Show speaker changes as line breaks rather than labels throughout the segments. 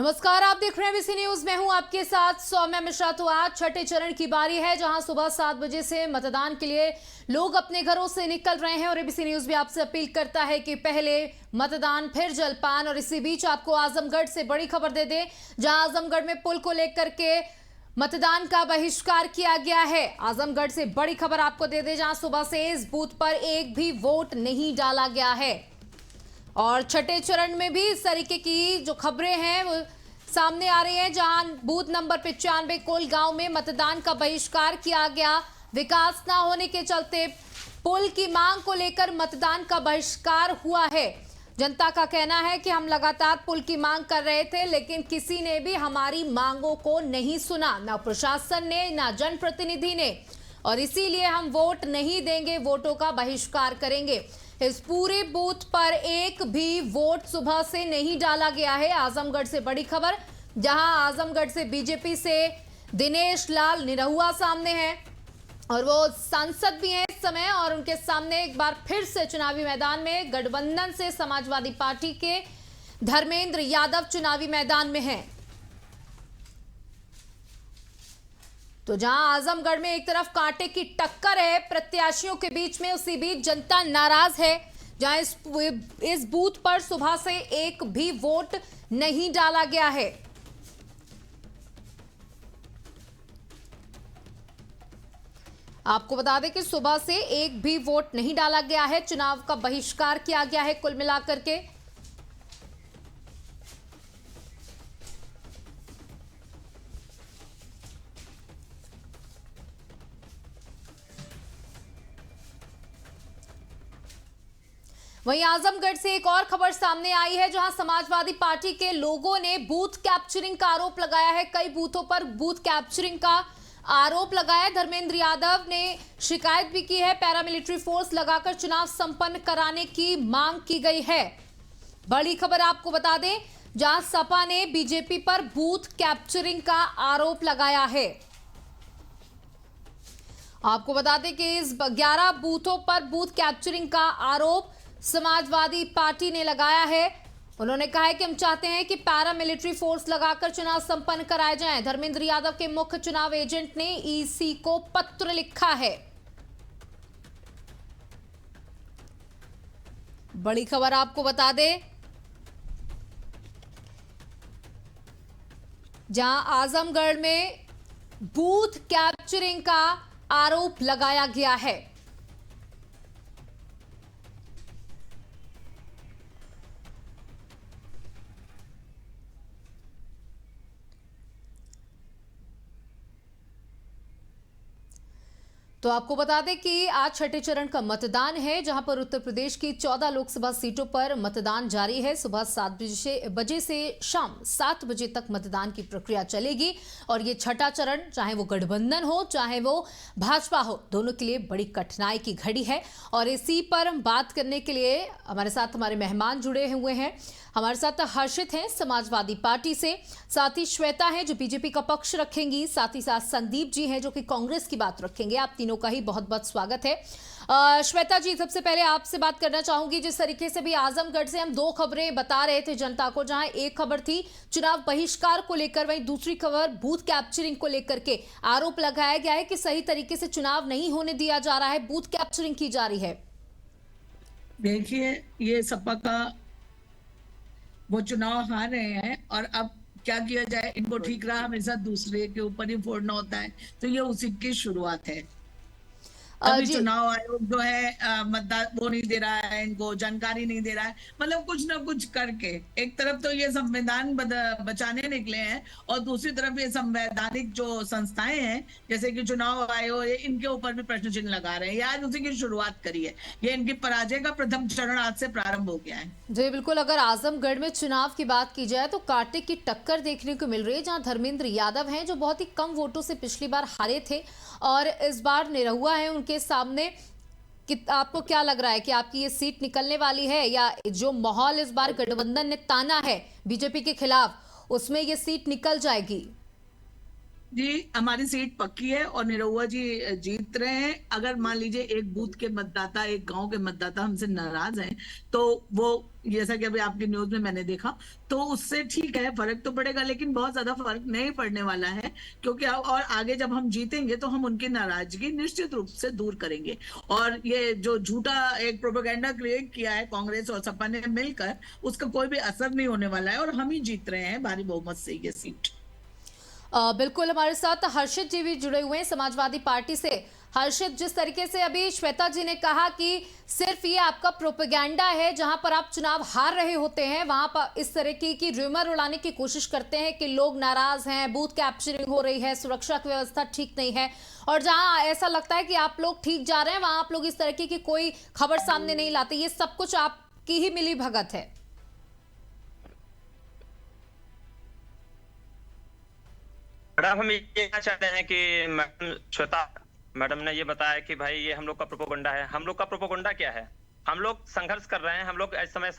नमस्कार, आप देख रहे हैं एबीसी न्यूज। मैं हूं आपके साथ सौम्या मिश्रा। तो आज छठे चरण की बारी है, जहां सुबह 7 बजे से मतदान के लिए लोग अपने घरों से निकल रहे हैं और एबीसी न्यूज भी आपसे अपील करता है कि पहले मतदान फिर जलपान। और इसी बीच आपको आजमगढ़ से बड़ी खबर दे दें, जहां आजमगढ़ में पुल को लेकर के मतदान का बहिष्कार किया गया है। आजमगढ़ से बड़ी खबर आपको दे दें, जहां सुबह से इस बूथ पर एक भी वोट नहीं डाला गया है। और छठे चरण में भी इस तरीके की जो खबरें हैं वो सामने आ रही हैं, जहां बूथ नंबर 95 कोल गांव में मतदान का बहिष्कार किया गया। विकास ना होने के चलते पुल की मांग को लेकर मतदान का बहिष्कार हुआ है। जनता का कहना है कि हम लगातार पुल की मांग कर रहे थे, लेकिन किसी ने भी हमारी मांगों को नहीं सुना, ना प्रशासन ने ना जनप्रतिनिधि ने, और इसीलिए हम वोट नहीं देंगे, वोटों का बहिष्कार करेंगे। इस पूरे बूथ पर एक भी वोट सुबह से नहीं डाला गया है। आजमगढ़ से बड़ी खबर, जहां आजमगढ़ से बीजेपी से दिनेश लाल निरहुआ सामने हैं और वो सांसद भी हैं इस समय, और उनके सामने एक बार फिर से चुनावी मैदान में गठबंधन से समाजवादी पार्टी के धर्मेंद्र यादव चुनावी मैदान में हैं। तो जहां आजमगढ़ में एक तरफ कांटे की टक्कर है प्रत्याशियों के बीच में, उसी बीच जनता नाराज है, जहां इस बूथ पर सुबह से एक भी वोट नहीं डाला गया है। आपको बता दें कि सुबह से एक भी वोट नहीं डाला गया है, चुनाव का बहिष्कार किया गया है कुल मिलाकर के। वहीं आजमगढ़ से एक और खबर सामने आई है, जहां समाजवादी पार्टी के लोगों ने बूथ कैप्चरिंग का आरोप लगाया है। कई बूथों पर बूथ कैप्चरिंग का आरोप लगाया। धर्मेंद्र यादव ने शिकायत भी की है। पैरामिलिट्री फोर्स लगाकर चुनाव संपन्न कराने की मांग की गई है। बड़ी खबर आपको बता दें, जहां सपा ने बीजेपी पर बूथ कैप्चरिंग का आरोप लगाया है। आपको बता दें कि इस 11 बूथों पर बूथ कैप्चरिंग का आरोप समाजवादी पार्टी ने लगाया है। उन्होंने कहा है कि हम चाहते हैं कि पैरामिलिट्री फोर्स लगाकर चुनाव संपन्न कराए जाएं। धर्मेंद्र यादव के मुख्य चुनाव एजेंट ने ईसी को पत्र लिखा है। बड़ी खबर आपको बता दें, जहां आजमगढ़ में बूथ कैप्चरिंग का आरोप लगाया गया है। तो आपको बता दें कि आज छठे चरण का मतदान है, जहां पर उत्तर प्रदेश की 14 लोकसभा सीटों पर मतदान जारी है। सुबह 7 बजे से शाम 7 बजे तक मतदान की प्रक्रिया चलेगी। और ये छठा चरण, चाहे वो गठबंधन हो चाहे वो भाजपा हो, दोनों के लिए बड़ी कठिनाई की घड़ी है। और इसी पर हम बात करने के लिए हमारे साथ हमारे मेहमान जुड़े हुए हैं। हमारे साथ हर्षित हैं समाजवादी पार्टी से, साथ ही श्वेता हैं जो बीजेपी का पक्ष रखेंगी, साथ ही साथ संदीप जी हैं जो कि कांग्रेस की बात रखेंगे। आप तीनों का ही बहुत बहुत स्वागत है। श्वेता जी, सबसे पहले आपसे बात करना चाहूंगी। जिस तरीके से भी आजमगढ़ से हम 2 खबरें बता रहे थे जनता को, जहां एक खबर थी चुनाव बहिष्कार को लेकर, वहीं दूसरी खबर बूथ कैप्चरिंग को लेकर के आरोप लगाया गया है कि सही तरीके से चुनाव नहीं होने दिया जा रहा है, बूथ कैप्चरिंग की जा रही है।
देखिए, ये सपा का वो चुनाव हार रहे हैं और अब क्या किया जाए, इनको ठीक रहा हमेशा दूसरे के ऊपर ही फोड़ना होता है, तो ये उसी की शुरुआत है। अभी चुनाव आयोग जो है मतदान वो नहीं दे रहा है, इनको जानकारी नहीं दे रहा है, मतलब कुछ ना कुछ करके एक तरफ तो ये संविधान बचाने निकले हैं और दूसरी तरफ ये संवैधानिक जो संस्थाएं हैं जैसे कि चुनाव आयोग, इनके ऊपर भी प्रश्न चिन्ह लगा रहे हैं। ये आज उसी की शुरुआत करी है। ये इनकी पराजय का प्रथम चरण आज से प्रारंभ हो गया है।
जी बिल्कुल, अगर आजमगढ़ में चुनाव की बात की जाए तो कांटे की टक्कर देखने को मिल रही है, जहां धर्मेंद्र यादव हैं जो बहुत ही कम वोटों से पिछली बार हारे थे और इस बार निरहुआ है उनके सामने। कि आपको क्या लग रहा है कि आपकी ये सीट निकलने वाली है, या जो माहौल इस बार गठबंधन ने ताना है बीजेपी के खिलाफ, उसमें ये सीट निकल जाएगी?
जी, हमारी सीट पक्की है और निरहुआ जी जीत रहे हैं। अगर मान लीजिए एक बूथ के मतदाता, एक गांव के मतदाता हमसे नाराज हैं, तो वो, जैसा कि अभी आपकी न्यूज में मैंने देखा, तो उससे ठीक है, फर्क तो पड़ेगा, लेकिन बहुत ज्यादा फर्क नहीं पड़ने वाला है। क्योंकि और आगे जब हम जीतेंगे तो हम उनकी नाराजगी निश्चित रूप से दूर करेंगे। और ये जो झूठा एक प्रोपेगेंडा क्रिएट किया है कांग्रेस और सपा ने मिलकर, उसका कोई भी असर नहीं होने वाला है और हम ही जीत रहे हैं भारी बहुमत से ये सीट।
बिल्कुल, हमारे साथ हर्षित जी भी जुड़े हुए हैं समाजवादी पार्टी से। हर्षित, जिस तरीके से अभी श्वेता जी ने कहा कि सिर्फ ये आपका प्रोपेगेंडा है, जहां पर आप चुनाव हार रहे होते हैं वहां पर इस तरीके की रूमर उड़ाने की कोशिश करते हैं कि लोग नाराज हैं, बूथ कैप्चरिंग हो रही है, सुरक्षा की व्यवस्था ठीक नहीं है, और जहां ऐसा लगता है कि आप लोग ठीक जा रहे हैं वहां आप लोग इस तरीके की कोई खबर सामने नहीं लाते। ये सब कुछ आपकी ही मिली भगत है।
मैडम, हम ये कहना चाहते हैं कि मैडम श्वेता मैडम ने ये बताया कि भाई ये हम लोग का प्रोपोगंडा है। हम लोग का प्रोपोगंडा क्या है? हम लोग संघर्ष कर रहे हैं। हम लोग इस समय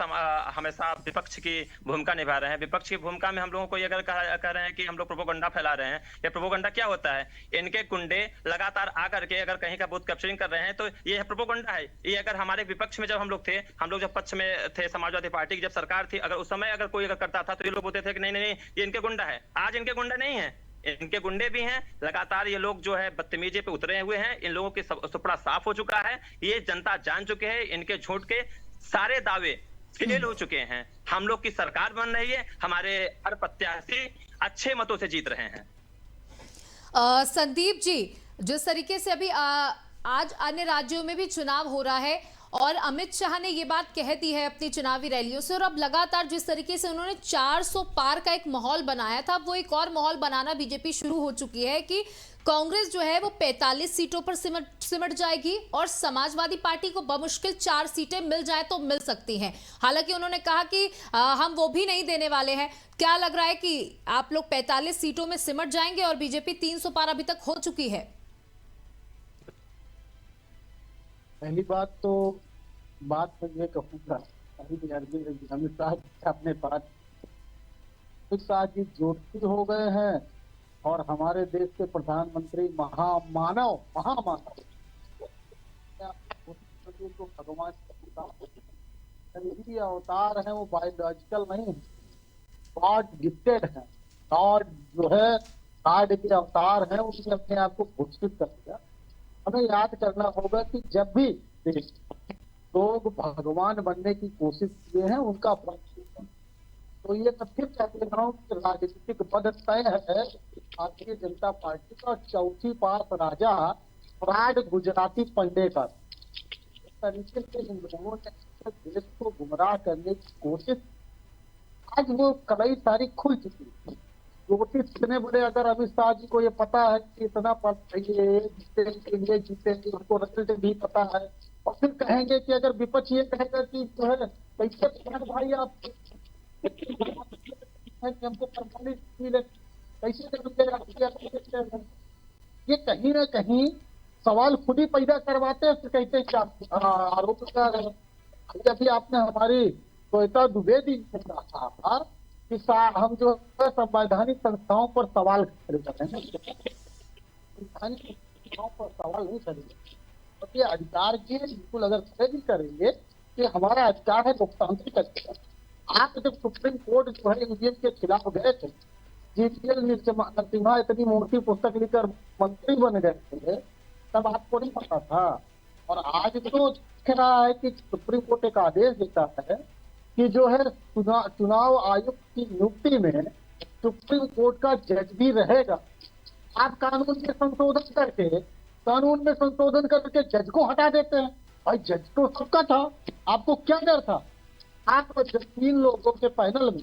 हमेशा विपक्ष की भूमिका निभा रहे हैं। विपक्ष की भूमिका में हम लोगों को ये अगर कह रहे हैं कि हम लोग प्रोपोगंडा फैला रहे हैं, ये प्रोपोगंडा क्या होता है? इनके गुंडे लगातार आकर के अगर कहीं का बूथ कैप्चरिंग कर रहे हैं तो ये प्रोपोगंडा है। ये अगर हमारे विपक्ष में जब हम लोग थे, हम लोग जब पक्ष में थे, समाजवादी पार्टी की जब सरकार थी, अगर उस समय अगर कोई अगर करता था तो ये लोग बोलते थे कि नहीं नहीं नहीं, ये इनके गुंडा है। आज इनके गुंडा नहीं है, इनके गुंडे भी हैं। लगातार ये लोग जो है बदतमीजी पे उतरे हुए हैं। इन लोगों की सुपड़ा साफ हो चुका है। ये जनता जान चुके हैं, इनके झूठ के सारे दावे फेल हो चुके हैं। हम लोग की सरकार बन रही है, हमारे हर प्रत्याशी अच्छे मतों से जीत रहे हैं।
संदीप जी, जिस तरीके से अभी आज अन्य राज्यों में भी चुनाव हो रहा है और अमित शाह ने ये बात कह दी है अपनी चुनावी रैलियों से, और अब लगातार जिस तरीके से उन्होंने 400 पार का एक माहौल बनाया था, वो एक और माहौल बनाना बीजेपी शुरू हो चुकी है कि कांग्रेस जो है वो 45 सीटों पर सिमट जाएगी और समाजवादी पार्टी को बमुश्किल 4 सीटें मिल जाए तो मिल सकती हैं। हालांकि उन्होंने कहा कि हम वो भी नहीं देने वाले हैं। क्या लग रहा है कि आप लोग 45 सीटों में सिमट जाएंगे और बीजेपी 300 पार अभी तक हो चुकी है?
पहली बात मैं ये कहूँगा, अमित शाह अपने पास अमित शाह जी ज्योतिष हो गए हैं और हमारे देश के प्रधानमंत्री महामानव को भगवान अवतार है, वो बायोलॉजिकल नहीं है, गॉड गिफ्टेड है। गॉड जो है गॉड के अवतार है, उसने अपने आप को घोषित कर दिया। हमें याद करना होगा कि जब भी लोग भगवान बनने की कोशिश किए हैं उनका फल, तो ये मैं फिर कहते रहा हूँ कि राजनीतिक पद तय है भारतीय जनता पार्टी का। चौथी पास राजा फ्रॉड गुजराती पंडेकर, इस तरीके से इन लोगों ने देश को गुमराह करने की कोशिश, आज वो कई सारी खुल चुकी है। ज्योतिष इतने बड़े, अगर अमित शाह जी को ये पता है कि इतना जीतेंगे, उनको रिजल्ट भी पता है, और फिर कहेंगे कि अगर विपक्ष ये कहेगा कि जो है कैसे भाई आप हमको 45 मिले, कैसे करेंगे? ये कहीं ना कहीं सवाल खुद ही पैदा करवाते हैं। फिर कहते हैं क्या आरोप लगा रहे हैं। अभी आपने हमारी श्वेता द्विवेदी ने कहा था कि हम जो है संवैधानिक संस्थाओं पर सवाल खड़े कर रहे हैं। संवैधानिक संस्थाओं पर सवाल नहीं करेंगे तो ये अधिकार की बिल्कुल अगर खड़े भी करेंगे कि हमारा अधिकार है लोकतांत्रिक अधिकार। आप जब सुप्रीम कोर्ट जो है यूनियन के खिलाफ गए थे, जीपीएल नरसिम्हा इतनी मोटी पुस्तक लिखकर मंत्री बन गए थे, तब आपको नहीं पता था। और आज तो दिख रहा है कि सुप्रीम कोर्ट एक आदेश देता है कि जो है चुनाव आयुक्त की नियुक्ति में सुप्रीम कोर्ट का जज भी रहेगा। आप कानून में संशोधन करके जज को हटा देते हैं। भाई जज तो सबका था, आपको क्या डर था? आप जब 3 लोगों के पैनल में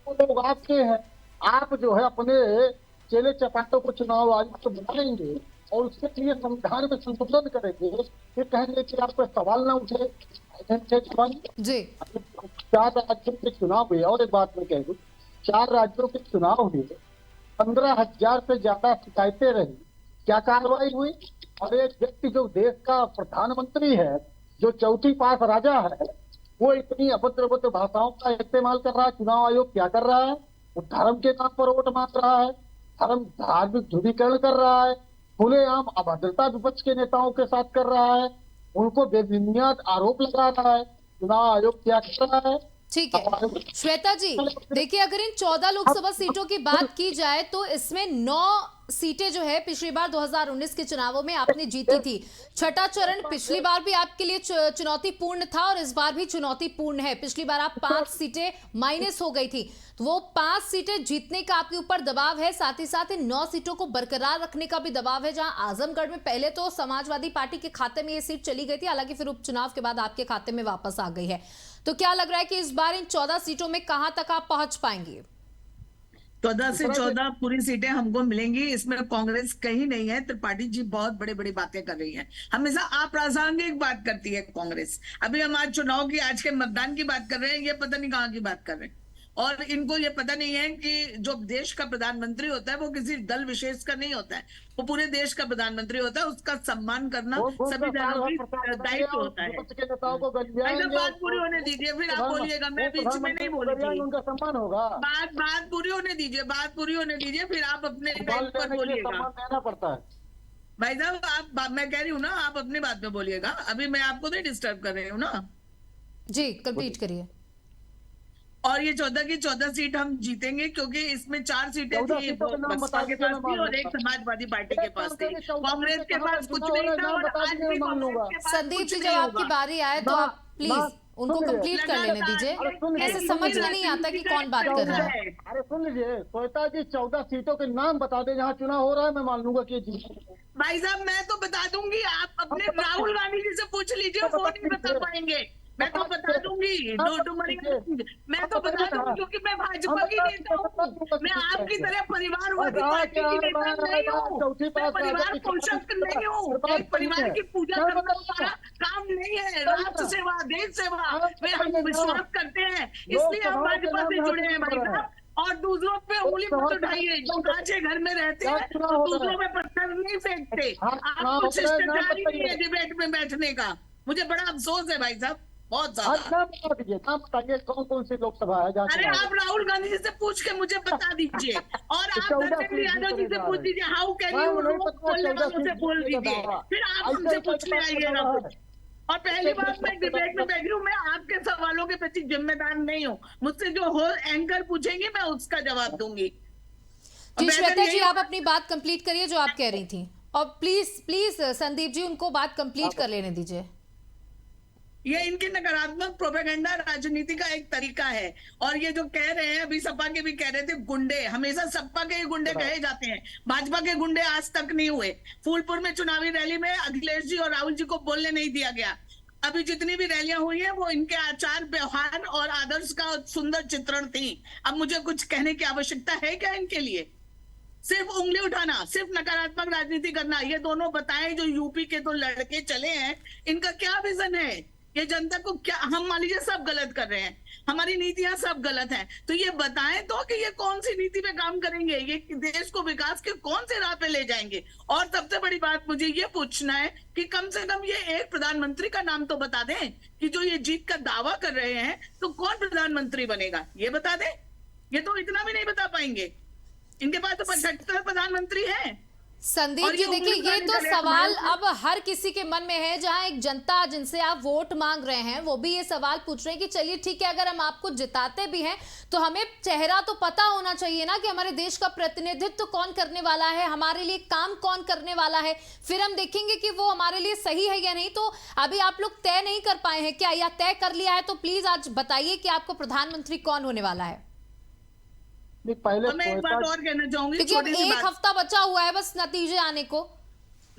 वो लोग आपके हैं, आप जो है अपने चेले चपाटों को चुनाव आयुक्त बनाएंगे और उसके लिए संविधान में संशोधन करेंगे, फिर कहेंगे कि आप पर सवाल ना उठे
जी।
4 राज्यों के चुनाव हुए, और एक बात मैं कह दूं, 4 राज्यों के चुनाव हुए, 15,000 से ज्यादा शिकायतें रही, क्या कार्रवाई हुई? और एक व्यक्ति जो देश का प्रधानमंत्री है, जो चौथी पास राजा है, वो इतनी अभद्र भाषाओं का इस्तेमाल कर रहा है। चुनाव आयोग क्या कर रहा है? वो धर्म के नाम पर वोट मांग रहा है, धर्म धार्मिक ध्रुवीकरण कर रहा है, खुलेआम अभद्रता विपक्ष के नेताओं के साथ कर रहा है, उनको बेबुनियाद आरोप लगा रहा है। चुनाव आयोग क्या कर रहा है?
ठीक है श्वेता जी, देखिए अगर इन 14 लोकसभा सीटों की बात की जाए तो इसमें 9 सीटें जो है पिछली बार 2019 के चुनावों में आपने जीती थी। छठा चरण पिछली बार भी आपके लिए चुनौतीपूर्ण था और इस बार भी चुनौतीपूर्ण है। पिछली बार आप 5 सीटें माइनस हो गई थी, तो वो 5 सीटें जीतने का आपके ऊपर दबाव है, साथ ही साथ इन 9 सीटों को बरकरार रखने का भी दबाव है। जहां आजमगढ़ में पहले तो समाजवादी पार्टी के खाते में ये सीट चली गई थी, हालांकि फिर उपचुनाव के बाद आपके खाते में वापस आ गई है। तो क्या लग रहा है कि इस बार इन 14 सीटों में कहां तक आप पहुंच पाएंगे?
14 से 14 पूरी सीटें हमको मिलेंगी। इसमें कांग्रेस कहीं नहीं है। त्रिपाठी जी बहुत बड़ी बड़ी बातें कर रही हैं, हमेशा अप्रासंगिक बात करती है कांग्रेस। अभी हम आज चुनाव की, आज के मतदान की बात कर रहे हैं, ये पता नहीं कहाँ की बात कर रहे हैं। और इनको ये पता नहीं है कि जो देश का प्रधानमंत्री होता है वो किसी दल विशेष का नहीं होता है, वो पूरे देश का प्रधानमंत्री होता है। उसका सम्मान करना सभी दलों की दायित्व होता है। बात पूरी होने दीजिए, फिर आप बोलिएगा, मैं बीच में नहीं बोलूंगी।
उनका सम्मान होगा।
बात पूरी होने दीजिए, बात पूरी होने दीजिए, फिर आप अपने टाइम पर बोलिएगा।
सम्मान देना पड़ता है
भाई साहब, मैं कह रही हूँ ना, आप अपनी बात में बोलिएगा। अभी मैं आपको नहीं डिस्टर्ब कर रही हूँ ना।
जी कंप्लीट करिए।
और ये 14 की 14 सीट हम जीतेंगे, क्योंकि इसमें 4 सीटें थी बसपा के पास थी और एक समाजवादी पार्टी के पास थी। कांग्रेस के पास कुछ नहीं था और आज भी कांग्रेस के पास
संदीप
कुछ
जी,
नहीं
जब आपकी
होगा।
बारी आए तो आप प्लीज उनको कंप्लीट कर लेने दीजिए। ऐसे समझ में नहीं आता कि कौन बात कर रहा है।
अरे सुन लीजिए, श्वेता जी 14 सीटों के नाम बता दे जहाँ चुनाव हो रहा है, मैं मान लूंगा कि जीत।
भाई साहब मैं तो बता दूंगी, आप अपने राहुल गांधी जी से पूछ लीजिए, वो नहीं बता पाएंगे। मैं तो बता दूंगी, मैं तो बता दूंगी, क्योंकि मैं भाजपा की नेता हूँ। मैं आपकी तरह परिवारवादी पार्टी की नेता नहीं हूँ, मैं परिवार पोषक नहीं हूँ। एक परिवार की पूजा करना हमारा काम नहीं है। राष्ट्र सेवा, देश सेवा में हम विश्वास करते हैं, इसलिए हम भाजपा से जुड़े हैं भाई साहब। और दूसरों पे उंगली मत उठाइए, जो कांचे घर में रहते हैं तो दूसरों पे पत्थर नहीं फेंकते। आपको शिष्टाचार ही नहीं है डिबेट में बैठने का। मुझे बड़ा अफसोस है भाई साहब, बहुत ज्यादा।
बताइए कौन कौन सी लोकसभा है?
अरे आप राहुल गांधी जी से पूछ के मुझे बता दीजिए, और आप धर्मेंद्र यादव जी से पूछ दीजिए। हाउ कैन यू बोलने वालों से बोल दीजिए, फिर आप हमसे पूछने आइएगा कुछ। और पहली बात, मैं डिबेट में बैठ रही हूँ, मैं आपके सवालों के प्रति जिम्मेदार नहीं हूँ। मुझसे जो हो एंकर पूछेंगे मैं उसका जवाब दूंगी।
जी श्वेता जी, आप अपनी बात कंप्लीट करिए जो आप कह रही थी, और प्लीज प्लीज संदीप जी उनको बात कंप्लीट कर लेने दीजिए।
ये इनकी नकारात्मक प्रोपेगेंडा राजनीति का एक तरीका है। और ये जो कह रहे हैं, अभी सपा के भी कह रहे थे गुंडे, हमेशा सपा के ही गुंडे कहे जाते हैं, भाजपा के गुंडे आज तक नहीं हुए। फूलपुर में चुनावी रैली में अखिलेश जी और राहुल जी को बोलने नहीं दिया गया। अभी जितनी भी रैलियां हुई हैं वो इनके आचार व्यवहार और आदर्श का सुंदर चित्रण थी। अब मुझे कुछ कहने की आवश्यकता है क्या इनके लिए? सिर्फ उंगली उठाना, सिर्फ नकारात्मक राजनीति करना, ये दोनों बताएं जो यूपी के दो लड़के चले हैं, इनका क्या विजन है? ये जनता को क्या, हम मान लीजिए सब गलत कर रहे हैं, हमारी नीतियां सब गलत हैं, तो ये बताएं तो कि ये कौन सी नीति पे काम करेंगे, ये देश को विकास के कौन से राह पे ले जाएंगे। और सबसे बड़ी बात मुझे ये पूछना है कि कम से कम ये एक प्रधानमंत्री का नाम तो बता दें कि जो ये जीत का दावा कर रहे हैं तो कौन प्रधानमंत्री बनेगा, ये बता दें। ये तो इतना भी नहीं बता पाएंगे। इनके पास तो 75 प्रधानमंत्री हैं।
संदीप जी देखिए, ये तो सवाल अब हर किसी के मन में है। जहां एक जनता जिनसे आप वोट मांग रहे हैं वो भी ये सवाल पूछ रहे हैं कि चलिए ठीक है, अगर हम आपको जिताते भी हैं तो हमें चेहरा तो पता होना चाहिए ना कि हमारे देश का प्रतिनिधित्व कौन करने वाला है, हमारे लिए काम कौन करने वाला है, फिर हम देखेंगे कि वो हमारे लिए सही है या नहीं। तो अभी आप लोग तय नहीं कर पाए हैं क्या, या तय कर लिया है तो प्लीज आज बताइए कि आपको प्रधानमंत्री कौन होने वाला है।
पहले
मैं एक बात और कहना चाहूंगी,
क्योंकि अब एक हफ्ता बचा हुआ है बस नतीजे आने को।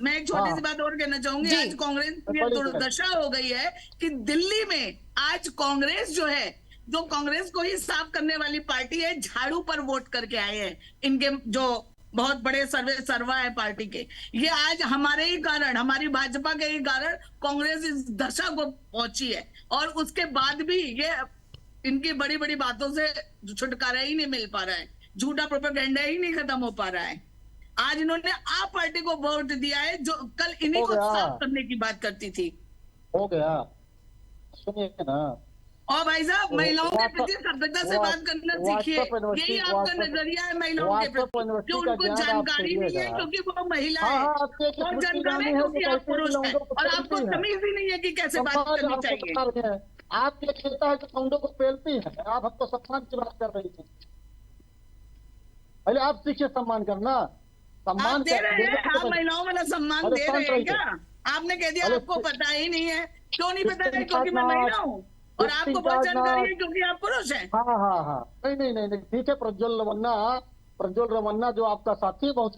मैं एक छोटी सी बात और कहना चाहूंगी। आज कांग्रेस की दुर्दशा हो गई है कि दिल्ली में आज कांग्रेस जो है, जो कांग्रेस को ही साफ करने वाली पार्टी है, झाड़ू पर वोट करके आए हैं। इनके जो बहुत बड़े सर्वा है पार्टी के, ये आज हमारे ही कारण, हमारी भाजपा के ही कारण कांग्रेस इस दशा को पहुंची है। और उसके बाद भी ये इनकी बड़ी बड़ी बातों से छुटकारा ही नहीं मिल पा रहा है, झूठा प्रोपेगेंडा ही नहीं खत्म हो पा रहा है। आज इन्होंने आप पार्टी को वोट दिया है जो कल इन्हीं को साफ करने की बात करती थी।
हो गया, सुनिए ना।
और भाई साहब महिलाओं के प्रति सभ्यता से बात करना सीखिए। यही आपका नजरिया है महिलाओं के प्रति, जो उनको जानकारी नहीं है क्योंकि वो महिला है, और जानकारी है क्योंकि आप पुरुष है, और आपको तमीज ही नहीं है कि कैसे बात करनी चाहिए।
आप ये कहता है कि सौंदों को पेलती है, आप हमको सम्मान की बात कर रही है। पहले आप सीखिए सम्मान करना।
आप दे रहे हैं, आप महिलाओं वाला सम्मान दे रहे हैं क्या? आपने कह दिया आपको पता ही नहीं है। क्यों नहीं पता है? क्योंकि मैं महिला हूँ, और आपको बहुत जानकारी है क्योंकि आप पुरुष हैं।
हाँ, नहीं, ठीक है। प्रज्वल रमन्ना जो आपका साथी है, बहुत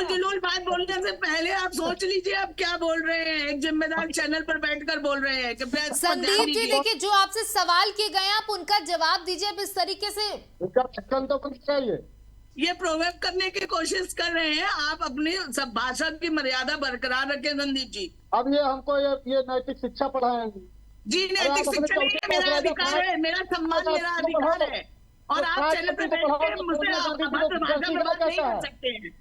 जुलूल बात बोलने से पहले आप सोच लीजिए आप क्या बोल रहे हैं। एक जिम्मेदार चैनल पर बैठकर बोल रहे हैं कि
संदीप जी देखिए, जो आपसे सवाल किए गए आप उनका जवाब दीजिए अब इस तरीके से।
तो चाहिए,
ये प्रोवोक करने की कोशिश कर रहे हैं। आप अपनी सब भाषा की मर्यादा बरकरार रखें संदीप जी।
अब ये हमको ये नैतिक शिक्षा पढ़ाएंगे
जी? नैतिक शिक्षा नहीं है, मेरा अधिकार है, मेरा सम्मान, मेरा अधिकार है, और आप चैनल पे बैठ के मुझसे अभद्र भाषा में बात नहीं कर सकते हैं।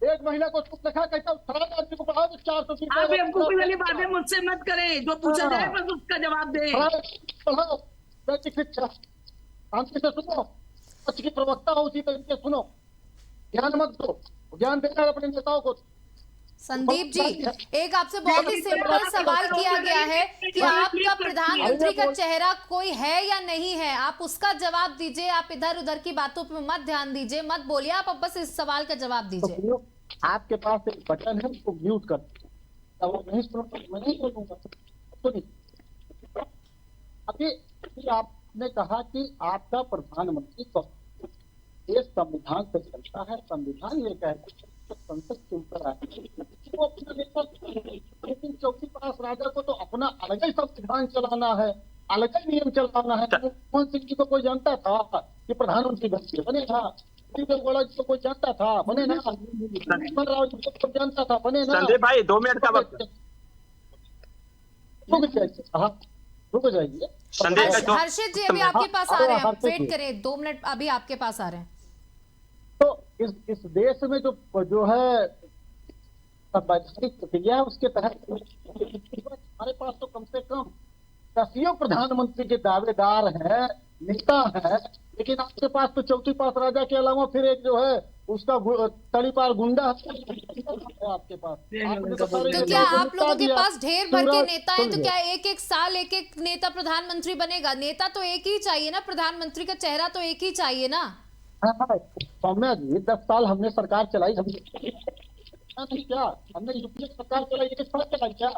एक महीना को लिखा कहता हूँ 4 आदमी को पढ़ाओ तो 400
आप बेवकूफी वाली बातें मुझसे मत करें। जो पूछा जाए बस उसका जवाब दें।
पढ़ाओ नैतिक शिक्षा, शांति से सुनो, सच की प्रवक्ता हो उसी तरीके सुनो, ज्ञान मत दो, ज्ञान देना है अपने नेताओं को।
संदीप जी, एक आपसे बहुत ही सिंपल सवाल किया गया है कि आपका प्रधानमंत्री का चेहरा कोई है या नहीं है, आप उसका जवाब दीजिए। आप इधर उधर की बातों पर मत ध्यान दीजिए, मत बोलिए, आप अब बस इस सवाल का जवाब दीजिए।
आपके पास एक बटन है, उसको म्यूट कर दो। नहीं सुनो, मैं नहीं बोलूंगा। सुनिए, अभी आपने कहा कि आपका प्रधानमंत्री ये संविधान से चलता है, संविधान ये कहता है संसद के ऊपर आए वो अपना नेता, लेकिन चौथी पास राजा को तो अपना अलग ही संविधान चलाना है, अलग ही नियम चलाना है। मनमोहन सिंह जी को कोई जानता था कि प्रधानमंत्री बने था? गौड़ा जी को कोई जानता था? बने ना? राव जी को कोई जानता था? बने ना?
संदीप भाई 2 मिनट का वक्त।
रुक जाइए
संदीप,
हर्षित जी अभी आपके पास आ रहे हैं, वेट करें 2 मिनट, अभी आपके पास आ रहे हैं।
तो इस देश में जो है वैधानिक प्रक्रिया है, उसके तहत हमारे पास तो कम से कम 10 प्रधानमंत्री के दावेदार हैं, नेता हैं, लेकिन आपके पास तो चौथी पास राजा के अलावा फिर एक जो है उसका तड़ीपार गुंडा है आपके पास।
तो क्या आप लोगों के पास ढेर भर के नेता हैं, तो क्या एक साल एक नेता प्रधानमंत्री बनेगा? नेता तो एक ही चाहिए ना, प्रधानमंत्री का चेहरा तो एक ही चाहिए ना।
हाँ, सौम्या जी 10 साल हमने सरकार चलाई, क्या हमने यूपीए सरकार चलाई, 1 साल चलाई क्या?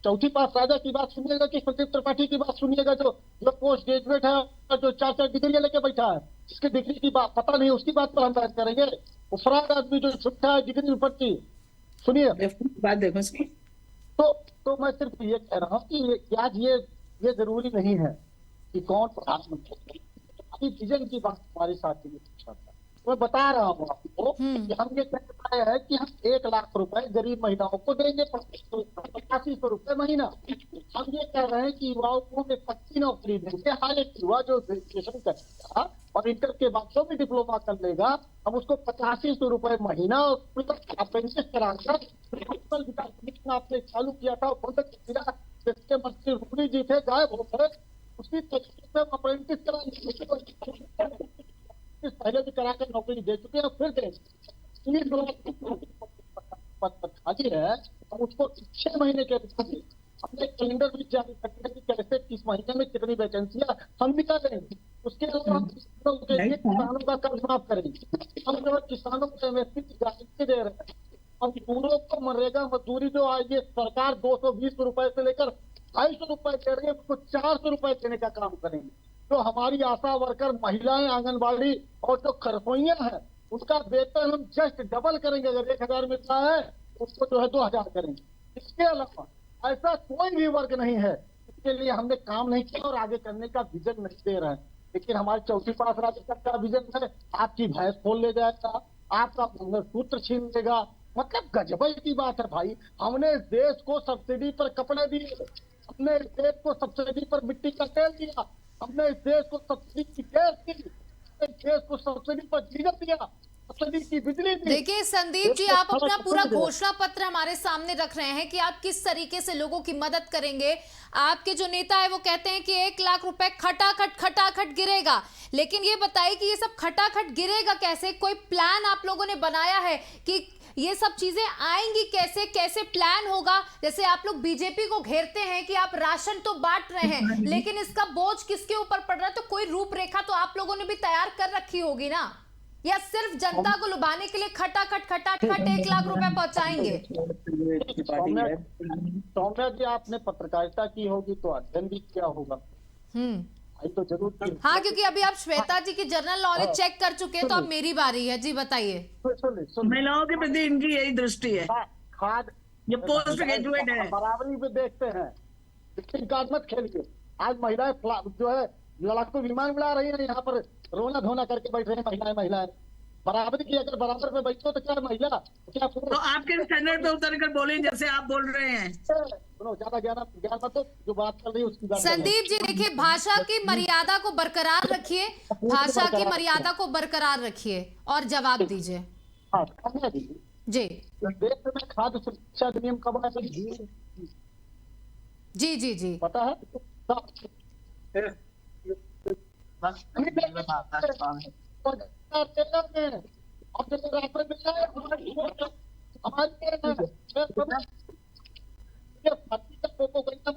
चौथी पास राजा की बात सुनिएगा कि प्रदीप त्रिपाठी की बात सुनिएगा, जो पोस्ट ग्रेजुएट है, जो 4 डिग्री लेके बैठा है, जिसकी डिग्री की बात पता नहीं, उसकी बात पर हम बात करेंगे। वो फरार आदमी जो छुट्टा है डिग्री पड़ती, सुनिए
बात देखो।
तो मैं सिर्फ ये कह रहा हूँ कि आज ये जरूरी नहीं है कि कौन प्रधानमंत्री। अभी विजन की बात हमारे साथ मैं बता रहा हूँ आपको कि हम ये कह रहे हैं कि हम 1 लाख रुपए गरीब महिलाओं को देंगे, 8500 रुपए महीना। हम ये कह रहे हैं कि युवाओं को 25 नौकरी देंगे। हर एक युवा जो ग्रेजुएशन करेगा और इंटर के बाद जो भी डिप्लोमा कर लेगा, हम उसको 8500 रुपए महीना अप्रेंटिस कराकर आपने चालू किया था, जिसके मंत्री रूडी जी थे, गायब हो गए, उसकी अप्रेंटिस करा पहले भी करा कर नौकरी दे चुके हैं, फिर दे 30 खाली है, हम उसको 6 महीने के अपने कैलेंडर भी जारी करते हैं कि कैसे किस महीने में कितनी वैकेंसियां हम निकालेंगे। उसके अलावा किसानों का कर्ज माफ करेंगे। हम जो किसानों को एमएसपी की गारंटी दे रहे हैं। और मजदूरों को मनरेगा मजदूरी जो आई है सरकार 220 रुपए से लेकर 250 रुपए दे रही है, उसको 400 रुपए देने का काम करेंगे। जो हमारी आशा वर्कर महिलाएं, आंगनबाड़ी और जो रसोइयां हैं, उसका वेतन हम जस्ट डबल करेंगे। अगर 1000 मिलता है उसको जो है 2000 करेंगे। इसके अलावा ऐसा कोई भी वर्ग नहीं है इसके लिए हमने काम नहीं किया और आगे करने का विजन नहीं दे रहे हैं। लेकिन हमारे चौथी पास राज्य का विजन है, आपकी भैंस खोल ले जाएगा, आपका सूत्र छीन लेगा। मतलब गजबई की बात है भाई। हमने इस देश को सब्सिडी पर कपड़े दिए, हमने इस देश को सब्सिडी पर मिट्टी का तेल दिया, हमने इस देश को सब्सिडी की गैस दी, इस देश को सब्सिडी पर डीजल दिया, सब्सिडी की बिजली दी।
देखिए संदीप जी, आप अपना पूरा घोषणा पत्र हमारे सामने रख रहे हैं कि आप किस तरीके से लोगों की मदद करेंगे। आपके जो नेता है वो कहते हैं कि 1 लाख रुपए खटाखट गिरेगा, लेकिन ये बताइए कि ये सब खटाखट गिरेगा कैसे? कोई प्लान आप लोगों ने बनाया है कि ये सब चीजें आएंगी कैसे? कैसे प्लान होगा? जैसे आप लोग बीजेपी को घेरते हैं कि आप राशन तो बांट रहे हैं, लेकिन इसका बोझ किसके ऊपर पड़ रहा है? तो कोई रूपरेखा तो आप लोगों ने भी तैयार कर रखी होगी ना, या सिर्फ जनता को लुभाने के लिए खटाखट 1 लाख रुपए पहुंचाएंगे?
सौम्या जी, आपने पत्रकारिता की होगी तो अध्ययन भी किया होगा, आई तो जरूर की।
हाँ, क्योंकि अभी आप श्वेता जी की जनरल नॉलेज चेक कर चुके हैं, तो अब मेरी बारी है। जी बताइए।
महिलाओं के प्रति इनकी यही दृष्टि है,
खाद
ये पोस्ट ग्रेजुएट है।
बराबरी पे देखते हैं, इसकी कार्ड मत खेलिए। आज महिलाएं जो है लड़ाकू विमान उड़ा रही है, यहाँ पर रोना धोना करके बैठ रहे हैं महिलाएं। बराबरी की अगर बराबर पे बैठो तो क्या महिला, क्या
तो आपके स्टैंडर्ड पे उतर कर बोले जैसे आप बोल रहे हैं।
सुनो, ज्यादा ज्ञान मत दो, जो बात कर रही है उसकी बात।
संदीप जी देखिए, भाषा की मर्यादा को बरकरार रखिए, भाषा की मर्यादा को बरकरार रखिए और जवाब दीजिए।
हाँ, सौम्या जी,
जी
देश में खाद्य सुरक्षा अधिनियम कब आया?
जी जी जी
पता है?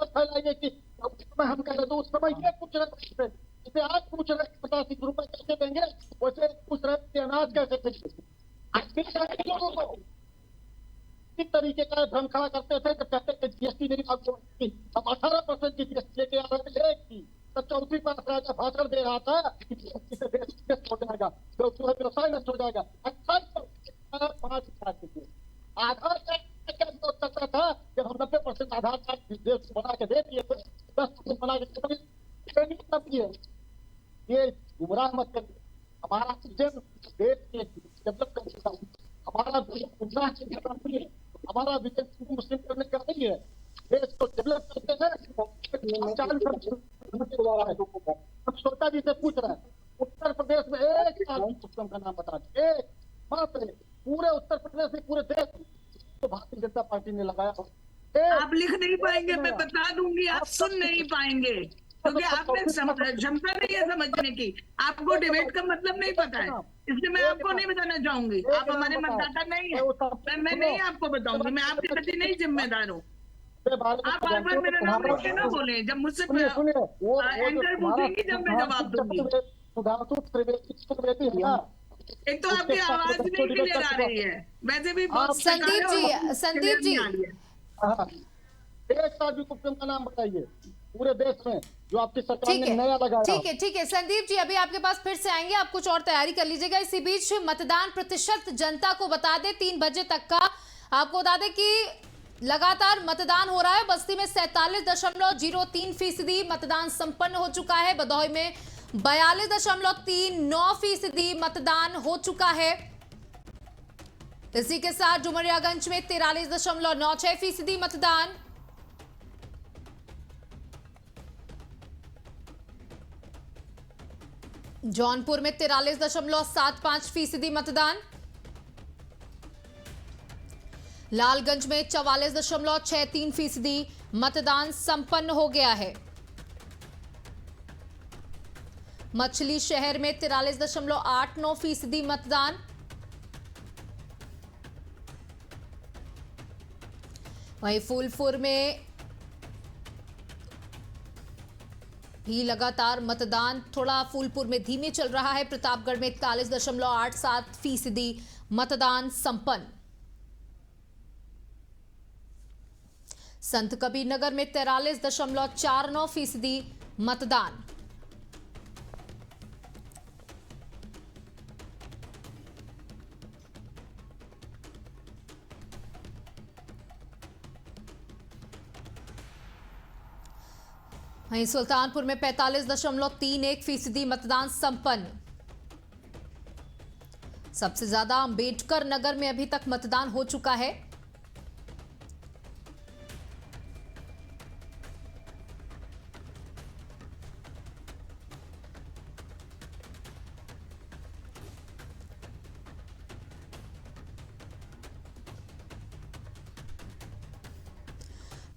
फैलाइए कि हम कह रहे तो उस समय ये पूछ रहे थे, जैसे आज पूछ रहे 85 रुपए कैसे देंगे, वैसे पूछ रहे थे अनाज कैसे देंगे। लोगों को किस तरीके का भ्रम खड़ा करते थे, जब कहते थे जीएसटी नहीं लागू होगी, अब 18% की जीएसटी लेके आ रहे थे एक की, तब चौथी पास राजा भाषण दे रहा था कि जीएसटी से देश हो जाएगा, तो व्यवसाय नष्ट हो जाएगा। 28 5 आधार कार्ड क्या विरोध करता था? जब हम 90% आधार कार्ड देश को बना के दे दिए थे, 10% बना के ये गुमराह मत करिए। हमारा सिस्टम देश के डेवलप करता है, हमारा हमारा विजन मुस्लिम करने का नहीं है, देश को डेवलप करते हैं। हम श्रोता जी से पूछ रहे हैं, उत्तर प्रदेश में एक आदमी सिस्टम का नाम बता दे, एक मात्र, पूरे उत्तर प्रदेश में, पूरे देश में तो भारतीय जनता पार्टी ने लगाया।
आप लिख नहीं पाएंगे, मैं बता दूंगी, आप सुन नहीं पाएंगे, क्योंकि आपने क्षमता नहीं है समझने की। आपको डिबेट का मतलब नहीं पता है, इसलिए मैं आपको नहीं बताना चाहूंगी। आप हमारे मतदाता नहीं है, मैं नहीं आपको बताऊंगी, मैं आपके प्रति नहीं जिम्मेदार हूँ। आप बार बार मेरा नाम लेके ना बोले, जब मुझसे एंकर पूछेंगी जब मैं जवाब दूंगी। एक तो आपकी आवाज नहीं क्लियर आ रही है, वैसे भी
संदीप जी
एक साथ भी कुछ का नाम बताइए पूरे देश में जो आपकी सरकार ने नया लगाया।
ठीक है संदीप जी, अभी आपके पास फिर से आएंगे, आप कुछ और तैयारी कर लीजिएगा। इसी बीच मतदान प्रतिशत जनता को बता दें, 3 बजे तक का आपको बता दें कि लगातार मतदान हो रहा है। बस्ती में 47.03% मतदान संपन्न हो चुका है। भदोही में 42.39% मतदान हो चुका है। इसी के साथ डुमरियागंज में 43.96% मतदान, जौनपुर में 43.75% मतदान, लालगंज में 44.63% मतदान संपन्न हो गया है। मछली शहर में 43.89% मतदान, वहीं फूलपुर में भी लगातार मतदान थोड़ा फूलपुर में धीमे चल रहा है। प्रतापगढ़ में 41.87% मतदान संपन्न, संत कबीर नगर में 43.49% मतदान, वहीं सुल्तानपुर में 45.31% मतदान संपन्न। सबसे ज्यादा अंबेडकर नगर में अभी तक मतदान हो चुका है।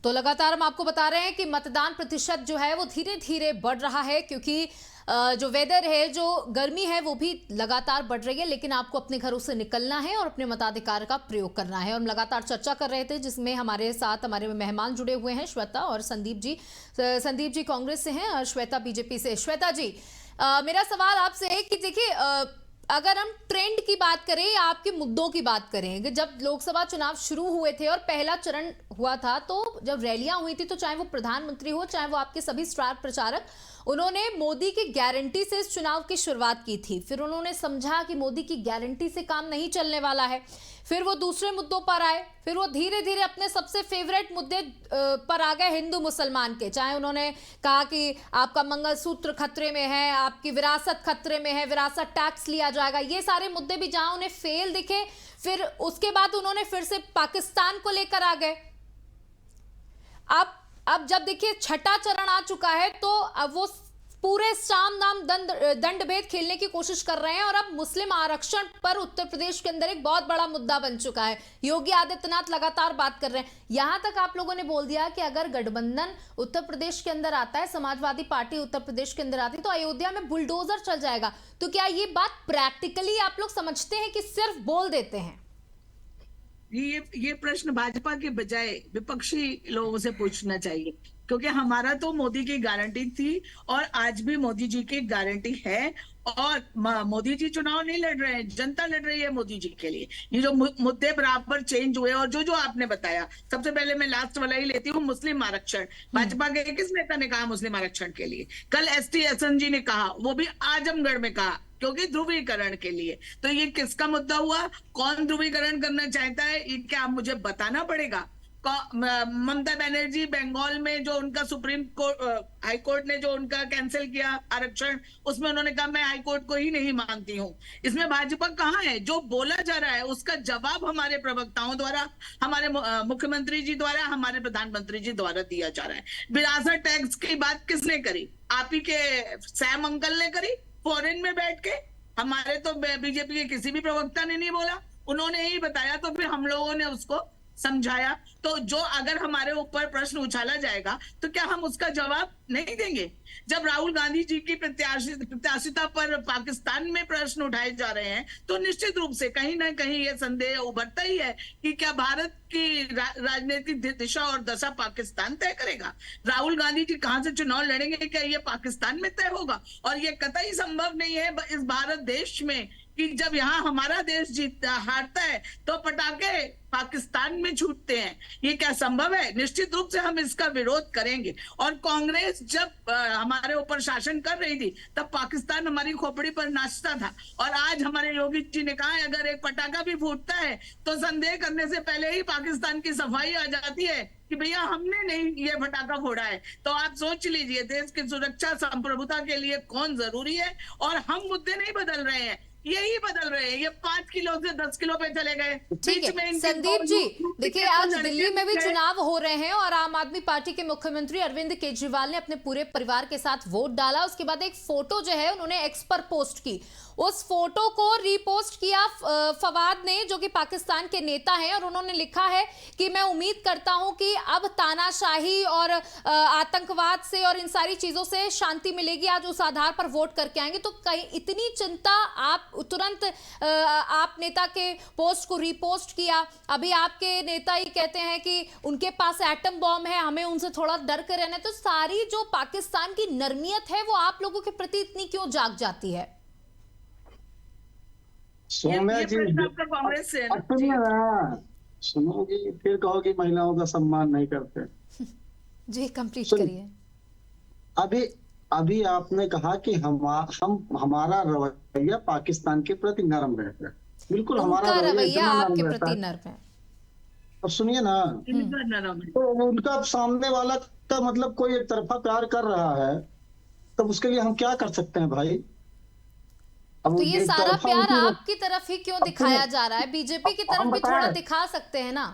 तो लगातार हम आपको बता रहे हैं कि मतदान प्रतिशत जो है वो धीरे धीरे बढ़ रहा है, क्योंकि जो वेदर है, जो गर्मी है, वो भी लगातार बढ़ रही है। लेकिन आपको अपने घरों से निकलना है और अपने मताधिकार का प्रयोग करना है। और हम लगातार चर्चा कर रहे थे, जिसमें हमारे साथ हमारे मेहमान जुड़े हुए हैं, श्वेता और संदीप जी। संदीप जी कांग्रेस से हैं और श्वेता बीजेपी से। श्वेता जी, मेरा सवाल आपसे है कि देखिए, अगर हम ट्रेंड की बात करें या आपके मुद्दों की बात करें, कि जब लोकसभा चुनाव शुरू हुए थे और पहला चरण हुआ था, तो जब रैलियां हुई थी, तो चाहे वो प्रधानमंत्री हो, चाहे वो आपके सभी स्टार प्रचारक, उन्होंने मोदी की गारंटी से इस चुनाव की शुरुआत की थी। फिर उन्होंने समझा कि मोदी की गारंटी से काम नहीं चलने वाला है, फिर वो दूसरे मुद्दों पर आए, फिर वो धीरे धीरे अपने सबसे फेवरेट मुद्दे पर आ गए, हिंदू मुसलमान के। चाहे उन्होंने कहा कि आपका मंगलसूत्र खतरे में है, आपकी विरासत खतरे में है, विरासत टैक्स लिया जाएगा, ये सारे मुद्दे भी जहां उन्हें फेल दिखे, फिर उसके बाद उन्होंने फिर से पाकिस्तान को लेकर आ गए। अब जब देखिए छठा चरण आ चुका है, तो अब वो पूरे साम दाम दंड भेद खेलने की कोशिश कर रहे हैं। और अब मुस्लिम आरक्षण पर उत्तर प्रदेश के अंदर एक बहुत बड़ा मुद्दा बन चुका है। योगी आदित्यनाथ लगातार बात कर रहे हैं। यहां तक आप लोगों ने बोल दिया कि अगर गठबंधन उत्तर प्रदेश के अंदर आता है, समाजवादी पार्टी उत्तर प्रदेश के अंदर आती है, तो अयोध्या में बुलडोजर चल जाएगा। तो क्या ये बात प्रैक्टिकली आप लोग समझते हैं कि सिर्फ बोल देते हैं?
ये प्रश्न भाजपा के बजाय विपक्षी लोगों से पूछना चाहिए, क्योंकि हमारा तो मोदी की गारंटी थी और आज भी मोदी जी की गारंटी है। और मोदी जी चुनाव नहीं लड़ रहे हैं, जनता लड़ रही है मोदी जी के लिए। ये जो मुद्दे बराबर चेंज हुए और जो आपने बताया, सबसे पहले मैं लास्ट वाला ही लेती हूँ, मुस्लिम आरक्षण। भाजपा के किस नेता ने कहा मुस्लिम आरक्षण के लिए? कल एसटी हसन जी ने कहा, वो भी आजमगढ़ में कहा, क्योंकि ध्रुवीकरण के लिए। तो ये किसका मुद्दा हुआ? कौन ध्रुवीकरण करना चाहता है, ये क्या मुझे बताना पड़ेगा? ममता बनर्जी बंगाल में जो उनका सुप्रीम कोर्ट हाई कोर्ट ने जो उनका कैंसिल किया आरक्षण, उसमें उन्होंने कहा मैं हाई कोर्ट को ही नहीं मानती हूँ। इसमें भाजपा कहाँ है? जो बोला जा रहा है उसका जवाब हमारे प्रवक्ताओं द्वारा, हमारे मुख्यमंत्री जी द्वारा, हमारे प्रधानमंत्री जी द्वारा दिया जा रहा है। विरासत टैक्स की बात किसने करी? आप ही के सैम अंकल ने करी, फॉरेन में बैठ के। हमारे तो बीजेपी के किसी भी प्रवक्ता ने नहीं बोला, उन्होंने ही बताया। तो फिर हम लोगों ने उसको समझाया। तो जो अगर हमारे ऊपर प्रश्न उछाला जाएगा, तो क्या हम उसका जवाब नहीं देंगे? जब राहुल गांधी जी की प्रत्याशिता पर पाकिस्तान में प्रश्न उठाए जा रहे हैं, तो निश्चित रूप से कहीं ना कहीं ये संदेह उभरता ही है कि क्या भारत की राजनीतिक दिशा और दशा पाकिस्तान तय करेगा? राहुल गांधी जी कहां से चुनाव लड़ेंगे, क्या ये पाकिस्तान में तय होगा? और ये कतई संभव नहीं है इस भारत देश में कि जब यहाँ हमारा देश हारता है तो पटाखे पाकिस्तान में छूटते हैं। ये क्या संभव है? निश्चित रूप से हम इसका विरोध करेंगे। और कांग्रेस जब हमारे ऊपर शासन कर रही थी, तब पाकिस्तान हमारी खोपड़ी पर नाचता था। और आज हमारे योगी जी ने कहा है, अगर एक पटाखा भी फूटता है तो संदेह करने से पहले ही पाकिस्तान की सफाई आ जाती है कि भैया हमने नहीं ये पटाखा फोड़ा है। तो आप सोच लीजिए, देश की सुरक्षा संप्रभुता के लिए कौन जरूरी है? और हम मुद्दे नहीं बदल रहे हैं, यही बदल रहे हैं। ये 5 किलो से 10 किलो पे चले गए।
ठीक है संदीप जी, देखिए आज दिल्ली में भी चुनाव हो रहे हैं और आम आदमी पार्टी के मुख्यमंत्री अरविंद केजरीवाल ने अपने पूरे परिवार के साथ वोट डाला। उसके बाद एक फोटो जो है उन्होंने एक्स पर पोस्ट की। उस फोटो को रीपोस्ट किया फवाद ने, जो कि पाकिस्तान के नेता हैं, और उन्होंने लिखा है कि मैं उम्मीद करता हूं कि अब तानाशाही और आतंकवाद से और इन सारी चीजों से शांति मिलेगी। आज उस आधार पर वोट करके आएंगे। तो कहीं इतनी चिंता, आप तुरंत आप नेता के पोस्ट को रीपोस्ट किया। अभी आपके नेता ही कहते हैं कि उनके पास एटम बॉम्ब है, हमें उनसे थोड़ा डर कर रहना है। तो सारी जो पाकिस्तान की नरमियत है वो आप लोगों के प्रति इतनी क्यों जाग जाती है?
सोम्या जी,
कांग्रेस से
सुनोगी फिर कहोगी महिलाओं का सम्मान नहीं करते।
जी कंप्लीट करिए।
अभी आपने कहा कि हमारा रवैया पाकिस्तान के प्रति नरम रहता है। बिल्कुल हमारा
रवैया आपके प्रति नरम है।
अब सुनिए ना, तो उनका सामने वाला का मतलब कोई एक तरफा प्यार कर रहा है, तब उसके लिए हम क्या कर सकते हैं भाई?
तो ये सारा प्यार आपकी तरफ ही क्यों दिखाया जा रहा है? बीजेपी की तरफ भी थोड़ा दिखा सकते हैं ना।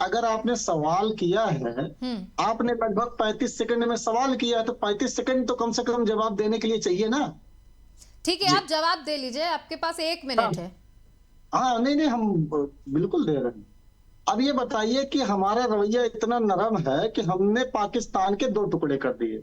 अगर आपने सवाल किया है, आपने लगभग 35 सेकंड में सवाल किया है, तो 35 सेकंड तो कम से कम जवाब देने के लिए चाहिए ना।
ठीक है, आप जवाब दे लीजिए, आपके पास 1 मिनट है।
हाँ नहीं हम बिल्कुल दे रहे हैं। अब ये बताइए कि हमारा रवैया इतना नरम है कि हमने पाकिस्तान के 2 टुकड़े कर दिए,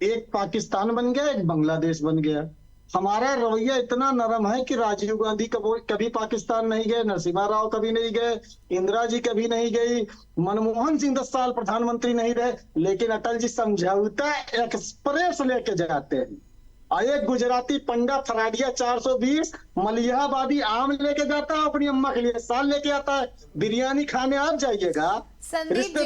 एक पाकिस्तान बन गया, एक बांग्लादेश बन गया। हमारा रवैया इतना नरम है कि राजीव गांधी कभी पाकिस्तान नहीं गए, नरसिम्हा राव कभी नहीं गए, इंदिरा जी कभी नहीं गई, मनमोहन सिंह 10 साल प्रधानमंत्री नहीं रहे, लेकिन अटल जी समझौता एक्सप्रेस लेके जाते हैं। और एक गुजराती पंडा फराडिया 420 मलिहाबादी आम लेके जाता है, अपनी अम्मा के लिए साल लेके आता है। बिरयानी खाने आप जाइएगा,
संदीप जी,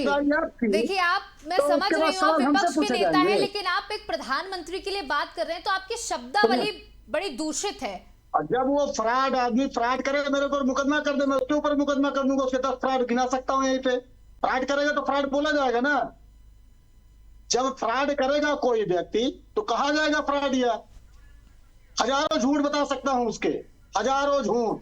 देखिए मैं
तो
समझ
उसके बाद
रही हूँ, आप
सवाल हमसे
विपक्ष के
पूछे
नेता है,
जाएंगे।
लेकिन आप एक प्रधानमंत्री के लिए बात कर रहे हैं, तो आपकी शब्दावली बड़ी दूषित है।
और जब वो फ्रॉड आदमी फ्रॉड करे, मेरे ऊपर मुकदमा कर दे, मैं उसके ऊपर मुकदमा कर दूंगा, उसके 10 फ्रॉड गिना सकता हूँ यहीं पे। फ्रॉड करेगा तो फ्रॉड बोला जाएगा ना। जब फ्रॉड करेगा कोई व्यक्ति तो कहा जाएगा फ्रॉडिया। हजारों झूठ बता सकता हूँ उसके, हजारों झूठ।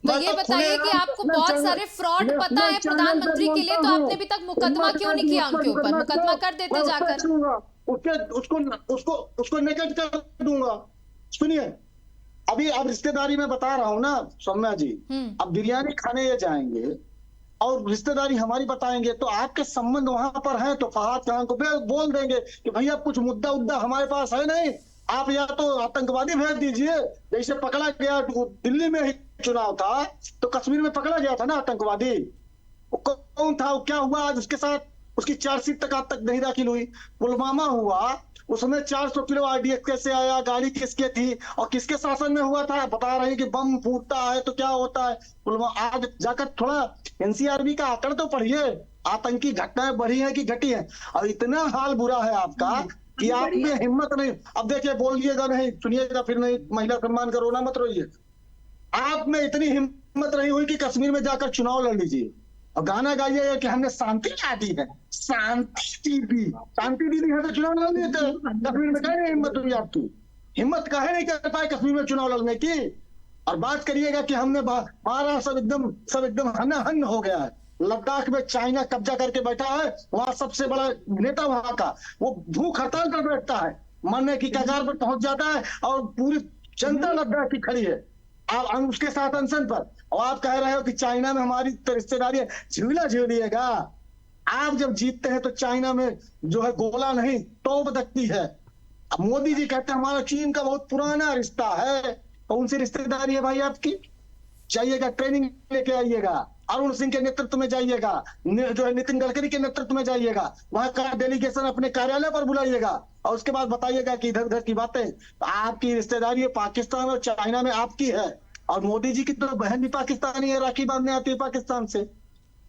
तो ये बताइए कि आपको बहुत सारे फ्रॉड पता है प्रधानमंत्री के लिए, तो आपने अभी तक मुकदमा क्यों नहीं किया उनके ऊपर? मुकदमा कर देते जाकर।
उसको नेगेट कर दूंगा। सुनिए, अब रिश्तेदारी में बता रहा हूँ ना सौम्या जी, अब बिरयानी खाने ये जाएंगे और रिश्तेदारी हमारी बताएंगे, तो आपके संबंध वहां पर हैं, तो फहाद खान को बोल देंगे कि भैया कुछ मुद्दा उद्दा हमारे पास है नहीं, आप या तो आतंकवादी भेज दीजिए। जैसे पकड़ा गया दिल्ली में ही चुनाव था तो कश्मीर में पकड़ा गया था ना आतंकवादी, कौन था, क्या हुआ आज उसके साथ? उसकी चार्जशीट तक आज तक नहीं दाखिल हुई। पुलवामा हुआ, उसमें 400 किलो आरडीएक्स कैसे आया, गाड़ी किसके थी और किसके शासन में हुआ था? बता रहे हैं कि बम फूटता है तो क्या होता है पुलवामा। आज जाकर थोड़ा एनसीआरबी का आंकड़ा तो पढ़िए, आतंकी घटनाएं बढ़ी है कि घटी है। और इतना हाल बुरा है आपका कि आप में हिम्मत नहीं। अब देखिए, बोलिएगा नहीं, सुनिएगा फिर नहीं, महिला सम्मान करो ना, मत रोइए। आप में इतनी हिम्मत नहीं हुई कि कश्मीर में जाकर चुनाव लड़ लीजिए और गाना गाइएगा कि हमने शांति ला दी है। शांति दीदी है तो चुनाव लड़ लेते। कश्मीर में कहीं हिम्मत हुई आपकी? हिम्मत काहे नहीं कर पाए कश्मीर में चुनाव लड़ने की? और बात करिएगा कि हमने मारा, सब एकदम हन्न हो गया है। लद्दाख में चाइना कब्जा करके बैठा है, वहां सबसे बड़ा नेता वहां का, वो भूख हड़ताल पर बैठता है, मरने की कगार पर पहुंच जाता है और पूरी जनता लद्दाख की खड़ी है, आप उसके साथ अनशन पर। और आप कह रहे हो कि चाइना में हमारी रिश्तेदारी है, झूलिएगा। आप जब जीतते हैं तो चाइना में जो है गोला नहीं तोप दकती है। अब मोदी जी कहते हैं हमारा चीन का बहुत पुराना रिश्ता है, कौन सी रिश्तेदारी है भाई आपकी? जाइएगा, ट्रेनिंग लेके आइएगा, अरुण सिंह के नेतृत्व में जाइएगा, जो है नितिन गडकरी के नेतृत्व में जाइएगा, वहां का डेलीगेशन अपने कार्यालय पर बुलाइएगा और उसके बाद बताइएगा कि इधर उधर की बातें। तो आपकी रिश्तेदारी पाकिस्तान और चाइना में आपकी है, और मोदी जी की तो बहन भी पाकिस्तानी है, राखी बांधने आती है पाकिस्तान से,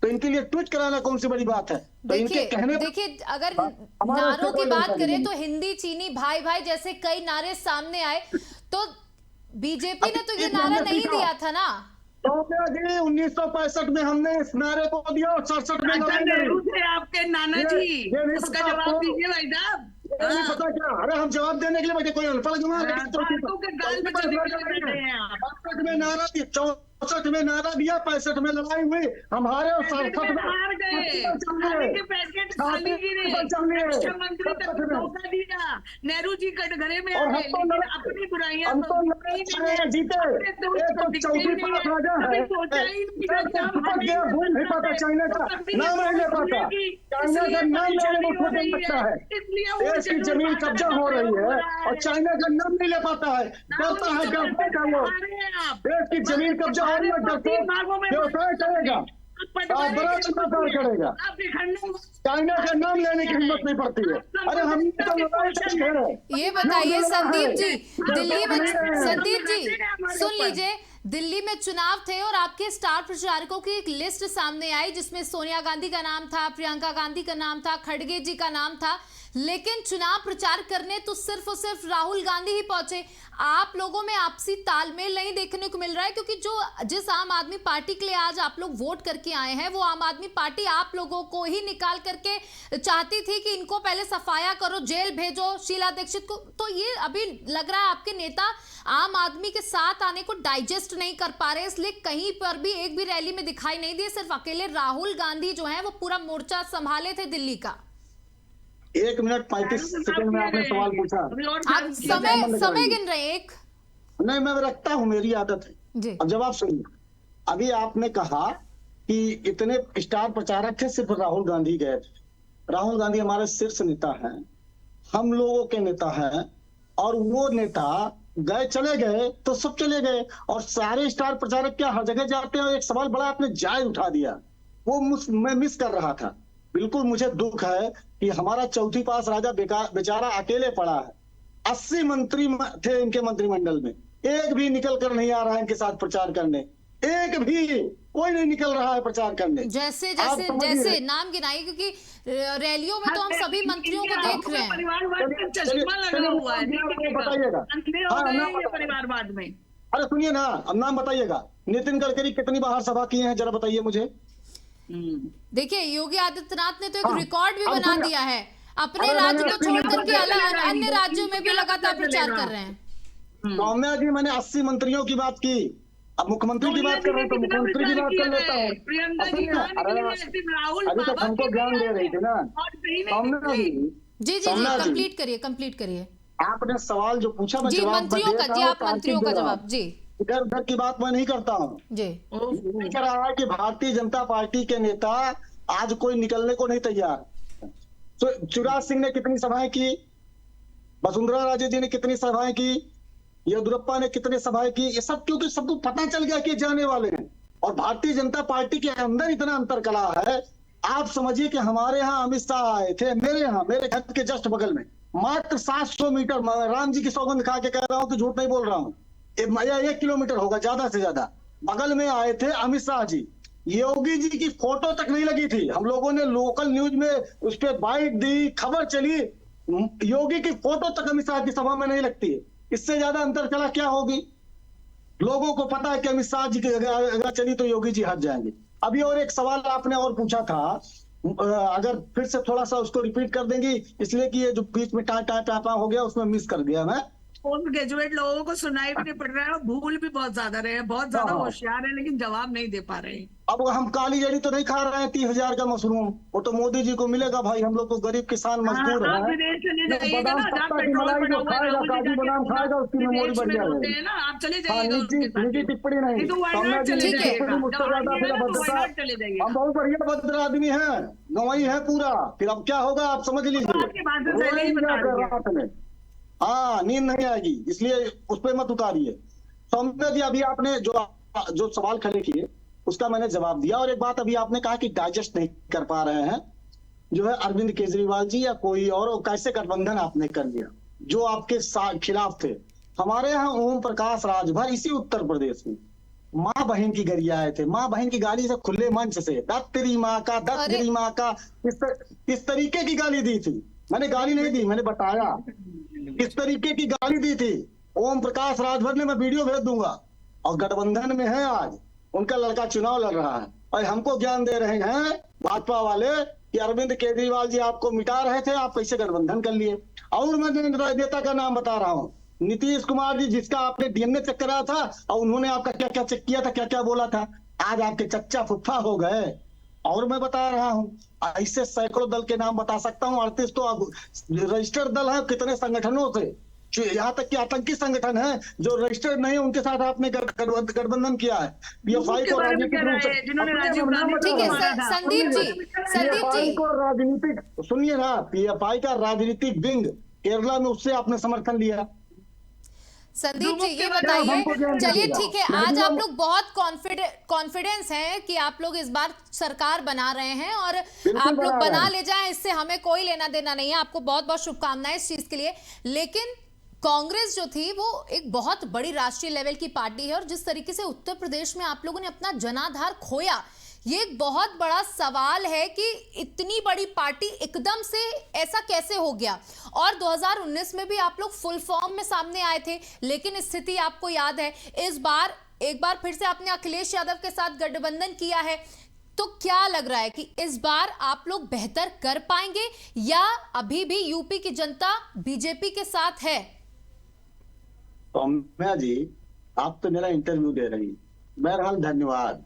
तो इनके लिए ट्वीट कराना कौन सी बड़ी बात है? तो इनके कहने
देखिए, अगर नारों की बात करें तो हिंदी चीनी भाई भाई जैसे कई नारे सामने आए, तो बीजेपी ने तो ये नारा नहीं दिया था ना।
तो 1965 में हमने इस नारे को दिया और 67 में
नेहरू थे आपके नाना जी, उसका जवाब दीजिए भाई साहब।
नहीं पता क्या? अरे हम जवाब देने के लिए बैठे, कोई अल्फाज में नारा दिया, 64 में नारा दिया, 65 में लड़ाई हुई हमारे, और 67 में हार गए।
नेहरू जी कटघरे में अपनी बुराइयां
जीते। चौथी पास राजा है, भूल नहीं पाता, चाइना का नाम नहीं ले पाता, चाइना का नाम लेने में छोटे लगता है। देश की जमीन कब्जा हो रही है और चाइना का नाम नहीं ले पाता है, डरता है, डरते का वो देश की जमीन कब्जा हो रही है, डरते व्यवसाय करेगा, बड़ा व्यापार करेगा, चाइना का नाम लेने की हिम्मत नहीं पड़ती है। अरे हम तो लड़ाई है।
ये बताइए संदीप जी, दिल्ली में, संदीप जी सुन लीजिए, दिल्ली में चुनाव थे और आपके स्टार प्रचारकों की एक लिस्ट सामने आई जिसमें सोनिया गांधी का नाम था, प्रियंका गांधी का नाम था, खड़गे जी का नाम था, लेकिन चुनाव प्रचार करने तो सिर्फ और सिर्फ राहुल गांधी ही पहुंचे। आप लोगों में आपसी तालमेल नहीं देखने को मिल रहा है, क्योंकि जिस आम आदमी पार्टी के लिए आज आप लोग वोट करके आए हैं, वो आम आदमी पार्टी आप लोगों को ही निकाल करके चाहती थी कि इनको पहले सफाया करो, जेल भेजो शीला दीक्षित को। तो ये अभी लग रहा है आपके नेता आम आदमी के साथ आने को डाइजेस्ट नहीं कर पा रहे, इसलिए कहीं पर भी एक भी रैली में दिखाई नहीं दिए, सिर्फ अकेले राहुल गांधी जो है वो पूरा मोर्चा संभाले थे दिल्ली का।
1 मिनट 35 सेकंड में आपने सवाल पूछा,
आप समय गिन रहे हैं? एक
नहीं, मैं रखता हूं, मेरी आदत है। अब जवाब सुनिए। अभी आपने कहा कि इतने स्टार प्रचारक थे, सिर्फ राहुल गांधी गए थे। राहुल गांधी हमारे शीर्ष नेता हैं, हम लोगों के नेता हैं, और वो नेता गए, चले गए तो सब चले गए। और सारे स्टार प्रचारक क्या हर जगह जाते हैं? एक सवाल बड़ा आपने जायज उठा दिया, वो मैं मिस कर रहा था। बिल्कुल मुझे दुख है कि हमारा चौथी पास राजा बेचारा अकेले पड़ा है। 80 मंत्री थे इनके मंत्रिमंडल में, एक भी निकल कर नहीं आ रहा है इनके साथ प्रचार करने, एक भी कोई नहीं निकल रहा है प्रचार करने।
जैसे जैसे नाम गिनाइए, क्योंकि रैलियों में तो हम सभी मंत्रियों को देख रहे हैं।
परिवारवाद का चश्मा लगा हुआ है,
बताइएगा
परिवारवाद में।
अरे सुनिए ना, अब नाम बताइएगा। नितिन गडकरी कितनी बार सभा किए हैं, जरा बताइए मुझे।
देखिए, योगी आदित्यनाथ ने तो एक रिकॉर्ड भी बना दिया है, अपने राज्य को छोड़ करके अन्य राज्यों में भी लगातार प्रचार कर रहे हैं।
सौम्या जी, मैंने 80 मंत्रियों की बात की, अब मुख्यमंत्री की बात कर रहे हैं तो मुख्यमंत्री की बात कर लेता हूँ। अभी तक हमको ज्ञान दे रही थी ना सौम्या जी।
जी कंप्लीट करिए।
आपने सवाल जो पूछा, मैं
जी
जवाब
मंत्रियों का, जी आप मंत्रियों का जवाब। जी
इधर उधर की बात मैं नहीं करता हूँ
जी।
कह रहा है कि भारतीय जनता पार्टी के नेता आज कोई निकलने को नहीं तैयार। तो शिवराज सिंह ने कितनी सभाएं की, वसुंधरा राजे जी ने कितनी सभाएं की, येदियुरप्पा ने कितने सभाएं की, ये सब क्योंकि सबको पता चल गया कि जाने वाले हैं। और भारतीय जनता पार्टी के अंदर इतना अंतर कला है। आप समझिए कि हमारे यहाँ अमित शाह आए थे, मेरे घर के जस्ट बगल में, मात्र 700 मीटर, राम जी की सौगंध खा के कह रहा हूँ कि झूठ नहीं बोल रहा हूँ, 1 किलोमीटर होगा ज्यादा से ज्यादा, बगल में आए थे अमित शाह जी। योगी जी की फोटो तक नहीं लगी थी। हम लोगों ने लोकल न्यूज में उस पर बाइट दी, खबर चली, योगी की फोटो तक अमित शाह की सभा में नहीं लगती है। इससे ज्यादा अंतर कला क्या होगी? लोगों को पता है कि अमित शाह जी की अगर चली तो योगी जी हट जाएंगे। अभी और एक सवाल आपने और पूछा था, अगर फिर से थोड़ा सा उसको रिपीट कर देंगी, इसलिए कि ये जो बीच में टाटा हो गया उसमें मिस कर दिया मैं।
पोस्ट ग्रेजुएट लोगों को सुनाई भी नहीं पड़ रहा है, भूल भी बहुत ज्यादा रहे हैं, बहुत ज्यादा होशियार है लेकिन जवाब नहीं दे पा रहे हैं।
अब हम काली जड़ी तो नहीं खा रहे हैं 30,000 का मशरूम, वो तो मोदी जी को मिलेगा भाई, हम लोग को गरीब किसान मजदूर है। बादाम पत्ता की मलाई जो खाएगा, काजू बादाम खाएगा, उसकी मेमोरी बढ़ जाएगी
ना। आप चले
निजी टिप्पणी नहीं, हम बहुत बढ़िया भद्र आदमी है, गंवई है पूरा। फिर अब क्या होगा आप समझ लीजिए, रात में हाँ नींद नहीं आएगी, इसलिए उस पर मत उतारिए। सौम्या जी, अभी आपने जो सवाल खड़े किए उसका मैंने जवाब दिया। और एक बात अभी आपने कहा कि डाइजेस्ट नहीं कर पा रहे हैं, जो है अरविंद केजरीवाल जी या कोई और कैसे गठबंधन आपने कर लिया जो आपके खिलाफ थे। हमारे यहाँ ओम प्रकाश राजभर इसी उत्तर प्रदेश में माँ बहन की गरियाए थे, माँ बहन की गाली से खुले मंच से दत्त तेरी माँ का, दत्त तेरी माँ का, इस तरीके की गाली दी थी। मैंने गाली नहीं दी, मैंने बताया किस तरीके की गाली दी थी ओम प्रकाश राजभर ने। मैं वीडियो भेज दूंगा। और गठबंधन में है आज, उनका लड़का चुनाव लड़ रहा है और हमको ज्ञान दे रहे हैं भाजपा वाले कि अरविंद केजरीवाल जी आपको मिटा रहे थे, आप कैसे गठबंधन कर लिए। और मैं नेता का नाम बता रहा हूँ, नीतीश कुमार जी, जिसका आपने डीएनए चेक कराया था और उन्होंने आपका क्या क्या चेक किया था, क्या क्या बोला था, आज आपके चच्चा फुफ्फा हो गए। और मैं बता रहा हूँ, ऐसे सैकड़ों दल के नाम बता सकता हूँ। 38 तो रजिस्टर्ड दल है कितने संगठनों से, यहाँ तक कि आतंकी संगठन है जो रजिस्टर्ड नहीं है, उनके साथ आपने गठबंधन किया है। पीएफआई को राजनीतिक रूप से, पीएफआई को राजनीतिक, सुनिए ना, पीएफआई का राजनीतिक विंग केरला में, उससे आपने समर्थन लिया।
संदीप जी ये बताइए, चलिए ठीक है, आज आप लोग बहुत कॉन्फिडेंस है कि आप लोग इस बार सरकार बना रहे हैं और आप लोग बना ले जाएं, इससे हमें कोई लेना देना नहीं है। आपको बहुत बहुत शुभकामनाएं इस चीज के लिए। लेकिन कांग्रेस जो थी वो एक बहुत बड़ी राष्ट्रीय लेवल की पार्टी है और जिस तरीके से उत्तर प्रदेश में आप लोगों ने अपना जनाधार खोया, ये एक बहुत बड़ा सवाल है कि इतनी बड़ी पार्टी एकदम से ऐसा कैसे हो गया। और 2019 में भी आप लोग फुल फॉर्म में सामने आए थे, लेकिन स्थिति आपको याद है, इस बार एक बार फिर से आपने अखिलेश यादव के साथ गठबंधन किया है। तो क्या लग रहा है कि इस बार आप लोग बेहतर कर पाएंगे या अभी भी यूपी की जनता बीजेपी के साथ है?
सौम्या जी, आप तो मेरा इंटरव्यू दे रही, बहरहाल धन्यवाद।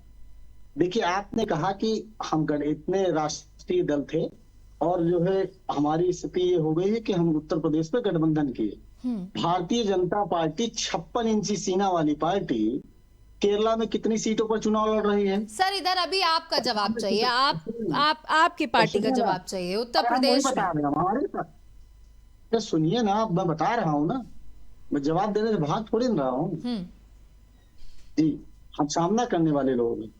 देखिए, आपने कहा कि हम इतने राष्ट्रीय दल थे और जो है हमारी स्थिति ये हो गई है कि हम उत्तर प्रदेश में गठबंधन किए। भारतीय जनता पार्टी 56 इंची सीना वाली पार्टी केरला में कितनी सीटों पर चुनाव लड़ रही है?
सर इधर अभी आपका जवाब चाहिए, आपकी पार्टी का जवाब चाहिए। उत्तर प्रदेश में
बता रहे हैं हमारे पास, तो सुनिए ना, मैं बता रहा हूँ ना, मैं जवाब देने से भाग थोड़ी न रहा हूँ जी। हम सामना करने वाले लोग हैं।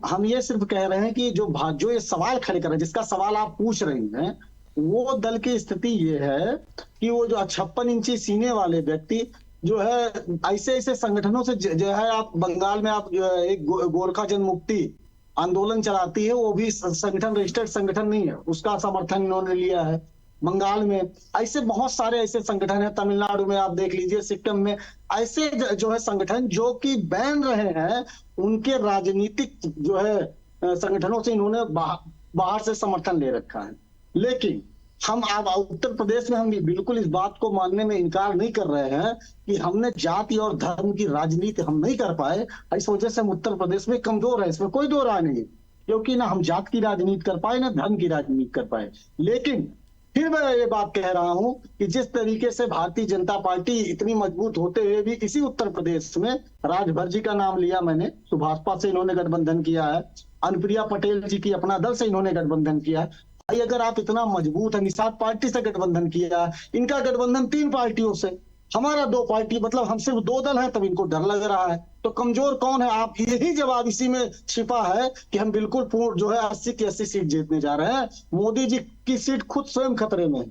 हम ये सिर्फ कह रहे हैं कि जो ये सवाल खड़े कर रहे हैं, जिसका सवाल आप पूछ रही हैं, वो दल की स्थिति ये है कि वो जो 56 इंची सीने वाले व्यक्ति जो है ऐसे ऐसे संगठनों से जो है, आप बंगाल में आप एक गोरखा जनमुक्ति आंदोलन चलाती है, वो भी संगठन रजिस्टर्ड संगठन नहीं है, उसका समर्थन इन्होंने लिया है। बंगाल में ऐसे बहुत सारे ऐसे संगठन है, तमिलनाडु में आप देख लीजिए, सिक्किम में ऐसे जो है संगठन जो कि बैन रहे हैं, उनके राजनीतिक जो है संगठनों से इन्होंने बाहर से समर्थन ले रखा है। लेकिन हम अब उत्तर प्रदेश में हम बिल्कुल इस बात को मानने में इनकार नहीं कर रहे हैं कि हमने जाति और धर्म की राजनीति हम नहीं कर पाए। इस वजह से हम उत्तर प्रदेश में कमजोर है, इसमें कोई दो राय नहीं है, क्योंकि ना हम जात की राजनीति कर पाए ना धर्म की राजनीति कर पाए। लेकिन फिर मैं ये बात कह रहा हूं कि जिस तरीके से भारतीय जनता पार्टी इतनी मजबूत होते हुए भी इसी उत्तर प्रदेश में, राजभर जी का नाम लिया मैंने, सुभाषपा से इन्होंने गठबंधन किया है, अनुप्रिया पटेल जी की अपना दल से इन्होंने गठबंधन किया है। भाई अगर आप इतना मजबूत है, निषाद पार्टी से गठबंधन किया, इनका गठबंधन 3 पार्टियों से, हमारा 2 पार्टी, मतलब हम सिर्फ 2 दल हैं, तब इनको डर लग रहा है। तो कमजोर कौन है? आप यही जवाब इसी में छिपा है कि हम बिल्कुल पूर्ण जो है 80 की 80 सीट जीतने जा रहे हैं। मोदी जी की सीट खुद स्वयं खतरे में है।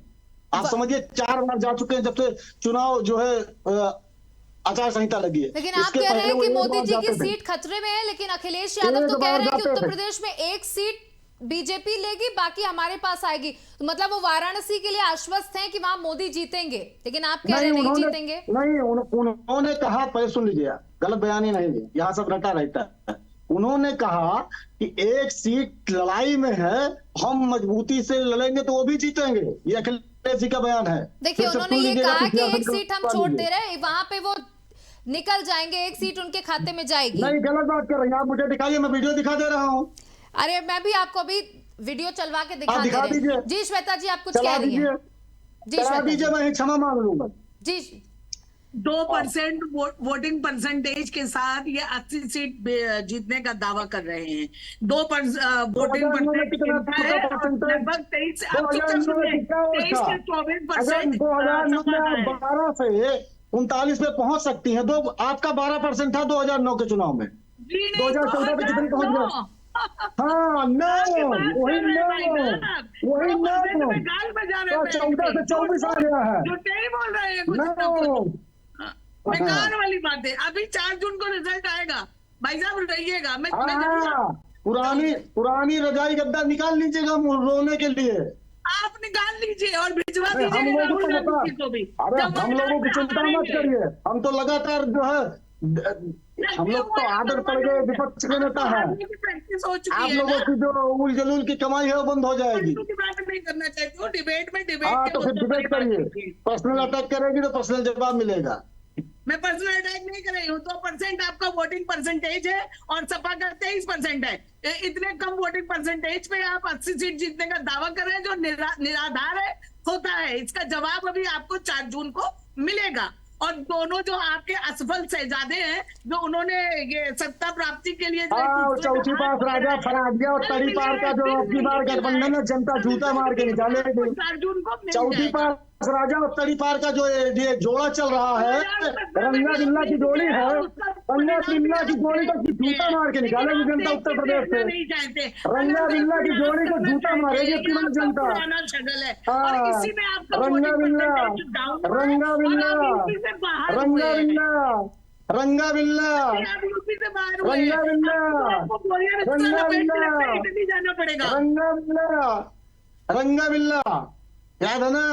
आप समझिए 4 बार जा चुके हैं जब से चुनाव जो है आचार संहिता लगी है।
लेकिन आप कह रहे हैं कि मोदी जी की सीट खतरे में है, लेकिन अखिलेश यादव तो कह रहे हैं कि उत्तर प्रदेश में 1 सीट बीजेपी लेगी, बाकी हमारे पास आएगी। तो मतलब वो वाराणसी के लिए आश्वस्त हैं कि वहां मोदी जीतेंगे, लेकिन आप कह रहे हैं नहीं जीतेंगे।
नहीं, उन्होंने कहा, पहले सुन लीजिए, गलत बयानी नहीं है, यहाँ सब रटा रहता है। उन्होंने कहा कि 1 सीट लड़ाई में है, हम मजबूती से लड़ेंगे तो वो भी जीतेंगे, ये अखिलेश जी का बयान है।
देखिए उन्होंने ये कहा कि 1 सीट हम छोड़ दे रहे, वहां पे वो निकल जाएंगे, 1 सीट उनके खाते में जाएगी।
नहीं, गलत बात कर रही हैं आप, मुझे दिखाइए, मैं वीडियो दिखा दे रहा हूँ।
अरे मैं भी आपको अभी वीडियो चलवा के दिखा दे रही हूं। जी श्वेता जी आप कुछ कह रही हैं। जी
श्वेता दीजिए, मैं क्षमा मांग लूंगा।
जी
2% वोटिंग परसेंटेज के साथ ये 80 सीट जीतने का दावा कर रहे हैं। 2% वोटिंग परसेंटेज लगभग 23 से 24%।
2012 से 39 पे पहुंच सकती है। आपका 12% था 2009 के चुनाव में, 2014 में कितने पहुंच गए? हाँ, वही 14 से 24 आ गया है।
झूठे ही बोल रहे हैं, बेकार वाली बात है। अभी 4 जून को रिजल्ट आएगा, भाई साहब रहिएगा।
पुरानी रजाई गद्दा निकाल लीजिएगा रोने के लिए,
आप निकाल लीजिए और भिजवा दीजिए।
हम लोगों की चिंता मत करिए, हम तो लगातार जो है, हम लोग तो आदत पड़ गए विपक्ष के नेता है। आप लोगों की जो उल जलूल की कमाई है वो बंद हो जाएगी।
बात नहीं करना चाहती हूँ, डिबेट में
हाँ, तो फिर डिबेट करिए। पर्सनल अटैक करेगी तो पर्सनल जवाब मिलेगा।
मैं पर्सनल अटैक नहीं कर रही हूँ। 2% आपका वोटिंग परसेंटेज है और सपा का 23% है। इतने कम वोटिंग परसेंटेज पे आप 80 सीट जीतने का दावा कर रहे हैं, जो निराधार है, होता है। इसका जवाब अभी आपको 4 जून को मिलेगा। और दोनों जो आपके असफल शहजादे हैं, जो उन्होंने ये सत्ता प्राप्ति के लिए
चौथी पास राजा फरादिया और तड़ी पार का जो आपकी बार गठबंधन है, जनता जूता मार के निकालेगी।
4 जून को
चौथी पास राजा और तड़ी पार का जो ये जोड़ा चल रहा है, रंगा बिल्ला की जोड़ी है, रंगा बिल्ला की जोड़ी को जूता मार के निकालेगी जनता उत्तर प्रदेश से। रंगा बिल्ला की जोड़ी को जूता मारेगी अपनी जनता। रंगा बिल्ला, रंगा बिल्ला, रंगा बिल्ला, रंगा बिल्ला, रंगा बिल्ला, रंगा बिल्ला, रंगा बिल्ला, रंगा बिल्ला, याद है ना?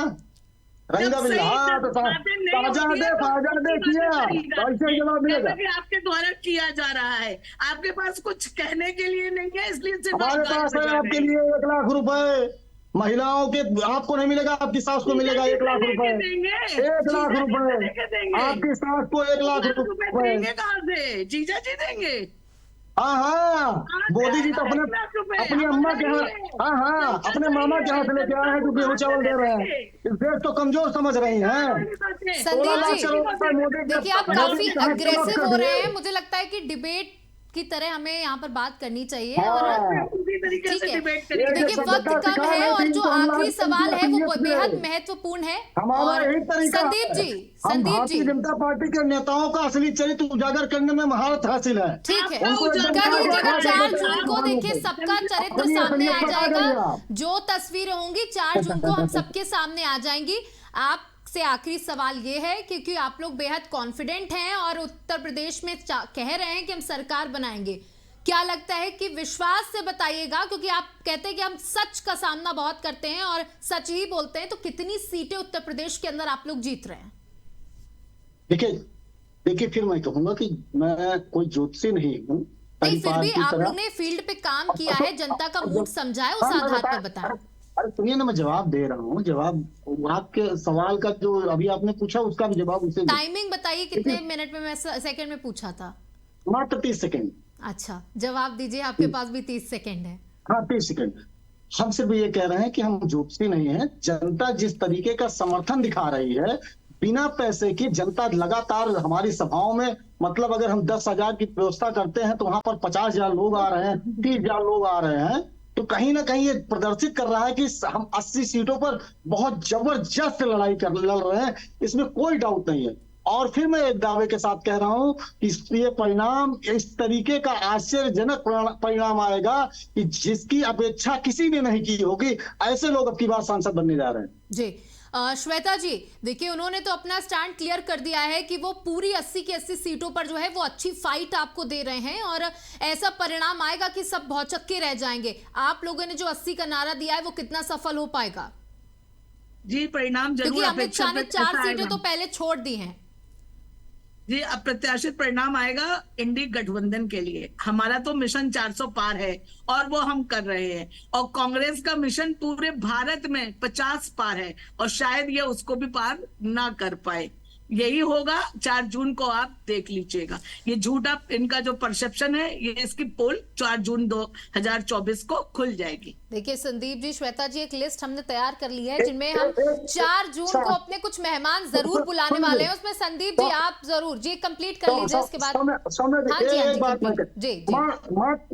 रंगा बिल्ला। हाँ, तो फायदा किया, ऐसे जवाब मिलेगा।
आपके द्वारा किया जा रहा है, आपके पास कुछ कहने के लिए नहीं है, इसलिए
हमारे पास है आपके लिए 1 लाख रुपए। महिलाओं के आपको नहीं मिलेगा, आपकी सास को मिलेगा 1 लाख रुपए। 1 लाख रुपए आपकी सास को, 1 लाख रुपए
कहाँ से जीजा जी देंगे?
हाँ हाँ, मोदी जी तो अपनी अम्मा के यहाँ, हाँ अपने मामा के यहाँ से लेके आए हैं जो गेहूं चावल दे रहे हैं। इस देश तो कमजोर समझ रही हैं।
संदीप जी, देखिए आप काफी अग्रेसिव हो रहे हैं। मुझे लगता है कि डिबेट की तरह हमें यहाँ पर बात करनी चाहिए। और ठीक है, देखिए वक्त कम है और जो आखिरी सवाल है वो बेहद महत्वपूर्ण है।
हमारा यही तरीका,
संदीप जी,
जनता पार्टी के नेताओं का असली चरित्र उजागर करने में महारत हासिल है।
ठीक है, कर लीजिएगा 4 जून को। देखिए सबका चरित्र सामने आ जाएगा। जो तस्वीरें होंगी 4 जून को हम सबके सामने आ जाएंगी। आप से आखिरी सवाल ये है, क्योंकि आप लोग बेहद कॉन्फिडेंट हैं और उत्तर प्रदेश में कह रहे हैं कि हम सरकार बनाएंगे, क्या लगता है कि विश्वास से बताइएगा, क्योंकि आप कहते हैं कि हम सच का सामना बहुत करते हैं और सच ही बोलते हैं, तो कितनी सीटें उत्तर प्रदेश के अंदर आप लोग जीत रहे हैं?
देखिए फिर मैं कहूंगा कि मैं कोई ज्योतिषी नहीं हूँ।
नहीं, फिर भी आप लोग ने फील्ड पे काम किया है, जनता का मूड समझा है, उस आधार पर बताएं।
अरे सुनिए ना, मैं जवाब दे रहा हूँ। जवाब आपके सवाल का जो अभी आपने पूछा उसका भी जवाब उसे
टाइमिंग बताइए कितने मिनट में, मैं सेकंड में पूछा था।
मात्र 30 सेकंड।
अच्छा, जवाब दीजिए, आपके पास भी 30 सेकंड है।
हाँ 30 सेकंड। हम सिर्फ ये कह रहे हैं कि हम ज्योतिषी नहीं है। जनता जिस तरीके का समर्थन दिखा रही है, बिना पैसे की जनता लगातार हमारी सभाओं में, मतलब अगर हम 10,000 की व्यवस्था करते हैं तो वहां पर 50,000 लोग आ रहे हैं, 30,000 लोग आ रहे हैं, तो कहीं ना कहीं ये प्रदर्शित कर रहा है कि हम 80 सीटों पर बहुत जबरदस्त लड़ाई लड़ रहे हैं। इसमें कोई डाउट नहीं है। और फिर मैं एक दावे के साथ कह रहा हूं कि ये परिणाम इस तरीके का आश्चर्यजनक परिणाम आएगा कि जिसकी अपेक्षा किसी ने नहीं की होगी। ऐसे लोग अब की बार सांसद बनने जा रहे हैं।
जी श्वेता जी, देखिए उन्होंने तो अपना स्टैंड क्लियर कर दिया है कि वो पूरी 80 की 80 सीटों पर जो है वो अच्छी फाइट आपको दे रहे हैं और ऐसा परिणाम आएगा कि सब भौचक्के रह जाएंगे। आप लोगों ने जो 80 का नारा दिया है वो कितना सफल हो पाएगा?
जी परिणाम जरूर,
क्योंकि अमित शाह ने 4 सीटें तो पहले छोड़ दी हैं।
जी अप्रत्याशित परिणाम आएगा इंडी गठबंधन के लिए। हमारा तो मिशन 400 पार है और वो हम कर रहे हैं, और कांग्रेस का मिशन पूरे भारत में 50 पार है और शायद ये उसको भी पार ना कर पाए। यही होगा 4 जून को, आप देख लीजिएगा। ये झूठा इनका जो परसेप्शन है, ये इसकी पोल 4 जून 2024 को खुल जाएगी।
देखिए संदीप जी, श्वेता जी, एक लिस्ट हमने तैयार कर ली है जिनमें हम 4 जून को अपने कुछ मेहमान जरूर बुलाने वाले हैं। उसमें संदीप जी आप जरूर जी कंप्लीट कर लीजिए, उसके बाद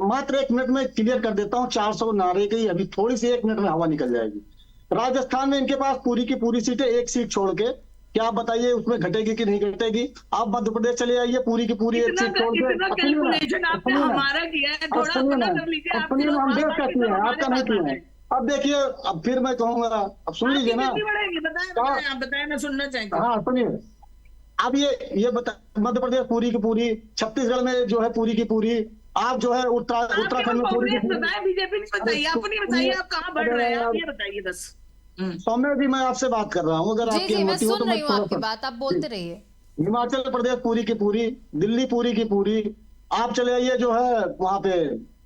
मात्र 1 मिनट में क्लियर कर देता हूँ। 400 नारे की अभी थोड़ी सी 1 मिनट में हवा निकल जाएगी। राजस्थान में इनके पास पूरी की पूरी सीटें, एक सीट छोड़ के, क्या आप बताइए उसमें घटेगी कि नहीं घटेगी? आप मध्य प्रदेश चले आइए, पूरी की पूरी एक सीट छोड़ के।
हमारा किया है, थोड़ा अपना कर लीजिए।
हम देश का किया है, आपका नहीं किया है। अब देखिए, अब फिर मैं कहूंगा, अब सुन लीजिए ना,
आप बताएं, मैं सुनना चाहता हूँ।
हाँ सुनिए, अब ये बता, मध्य प्रदेश पूरी की पूरी, छत्तीसगढ़ में जो है पूरी की पूरी, आप जो है उत्तराखंड में पूरी की पूरी।
बीजेपी ने बताइए, अपनी बताइए, आप कहाँ बढ़ रहे हैं, आप ये बताइए बस।
सौम्य जी, मैं आपसे बात कर रहा हूँ, अगर आपकी अनुमति हो तो मैं
आपकी बात आप बोलते रहिए।
हिमाचल प्रदेश पूरी की पूरी, दिल्ली पूरी की पूरी, आप चले आइए जो है वहां पे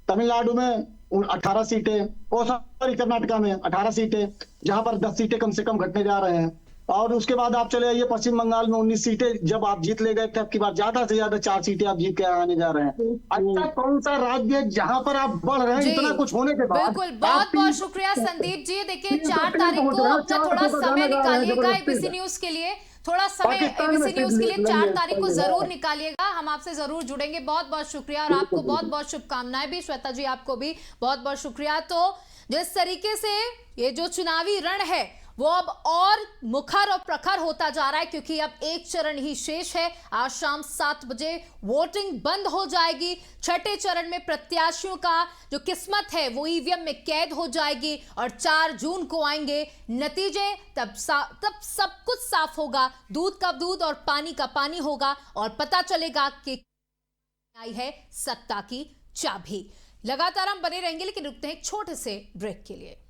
तमिलनाडु में 18 सीटें, और सॉरी कर्नाटका में 18 सीटें, जहां पर 10 सीटें कम से कम घटने जा रहे हैं। और उसके बाद आप चले आइए पश्चिम बंगाल में 19 सीटें, जब आप जीत ले गए थे, अब की बार ज्यादा से ज्यादा 4 सीटें आप जीत के आने जा रहे हैं। अच्छा कौन सा राज्य जहां पर आप बढ़ रहे हैं इतना कुछ होने के बाद?
बिल्कुल, बहुत बहुत शुक्रिया संदीप जी। देखिए 4 तारीख को अपना थोड़ा समय निकालिएगा एबीसी न्यूज के लिए, थोड़ा समय एबीसी न्यूज के लिए 4 तारीख को जरूर निकालिएगा, हम आपसे जरूर जुड़ेंगे। बहुत बहुत शुक्रिया और आपको बहुत बहुत शुभकामनाएं भी। श्वेता जी आपको भी बहुत बहुत शुक्रिया। तो जिस तरीके से ये जो चुनावी रण है वो अब और मुखर और प्रखर होता जा रहा है, क्योंकि अब एक चरण ही शेष है। आज शाम 7 बजे वोटिंग बंद हो जाएगी। छठे चरण में प्रत्याशियों का जो किस्मत है वो ईवीएम में कैद हो जाएगी और 4 जून को आएंगे नतीजे। तब सब कुछ साफ होगा, दूध का दूध और पानी का पानी होगा और पता चलेगा कि आई है सत्ता की चाबी। लगातार हम बने रहेंगे, लेकिन रुकते हैं एक छोटे से ब्रेक के लिए।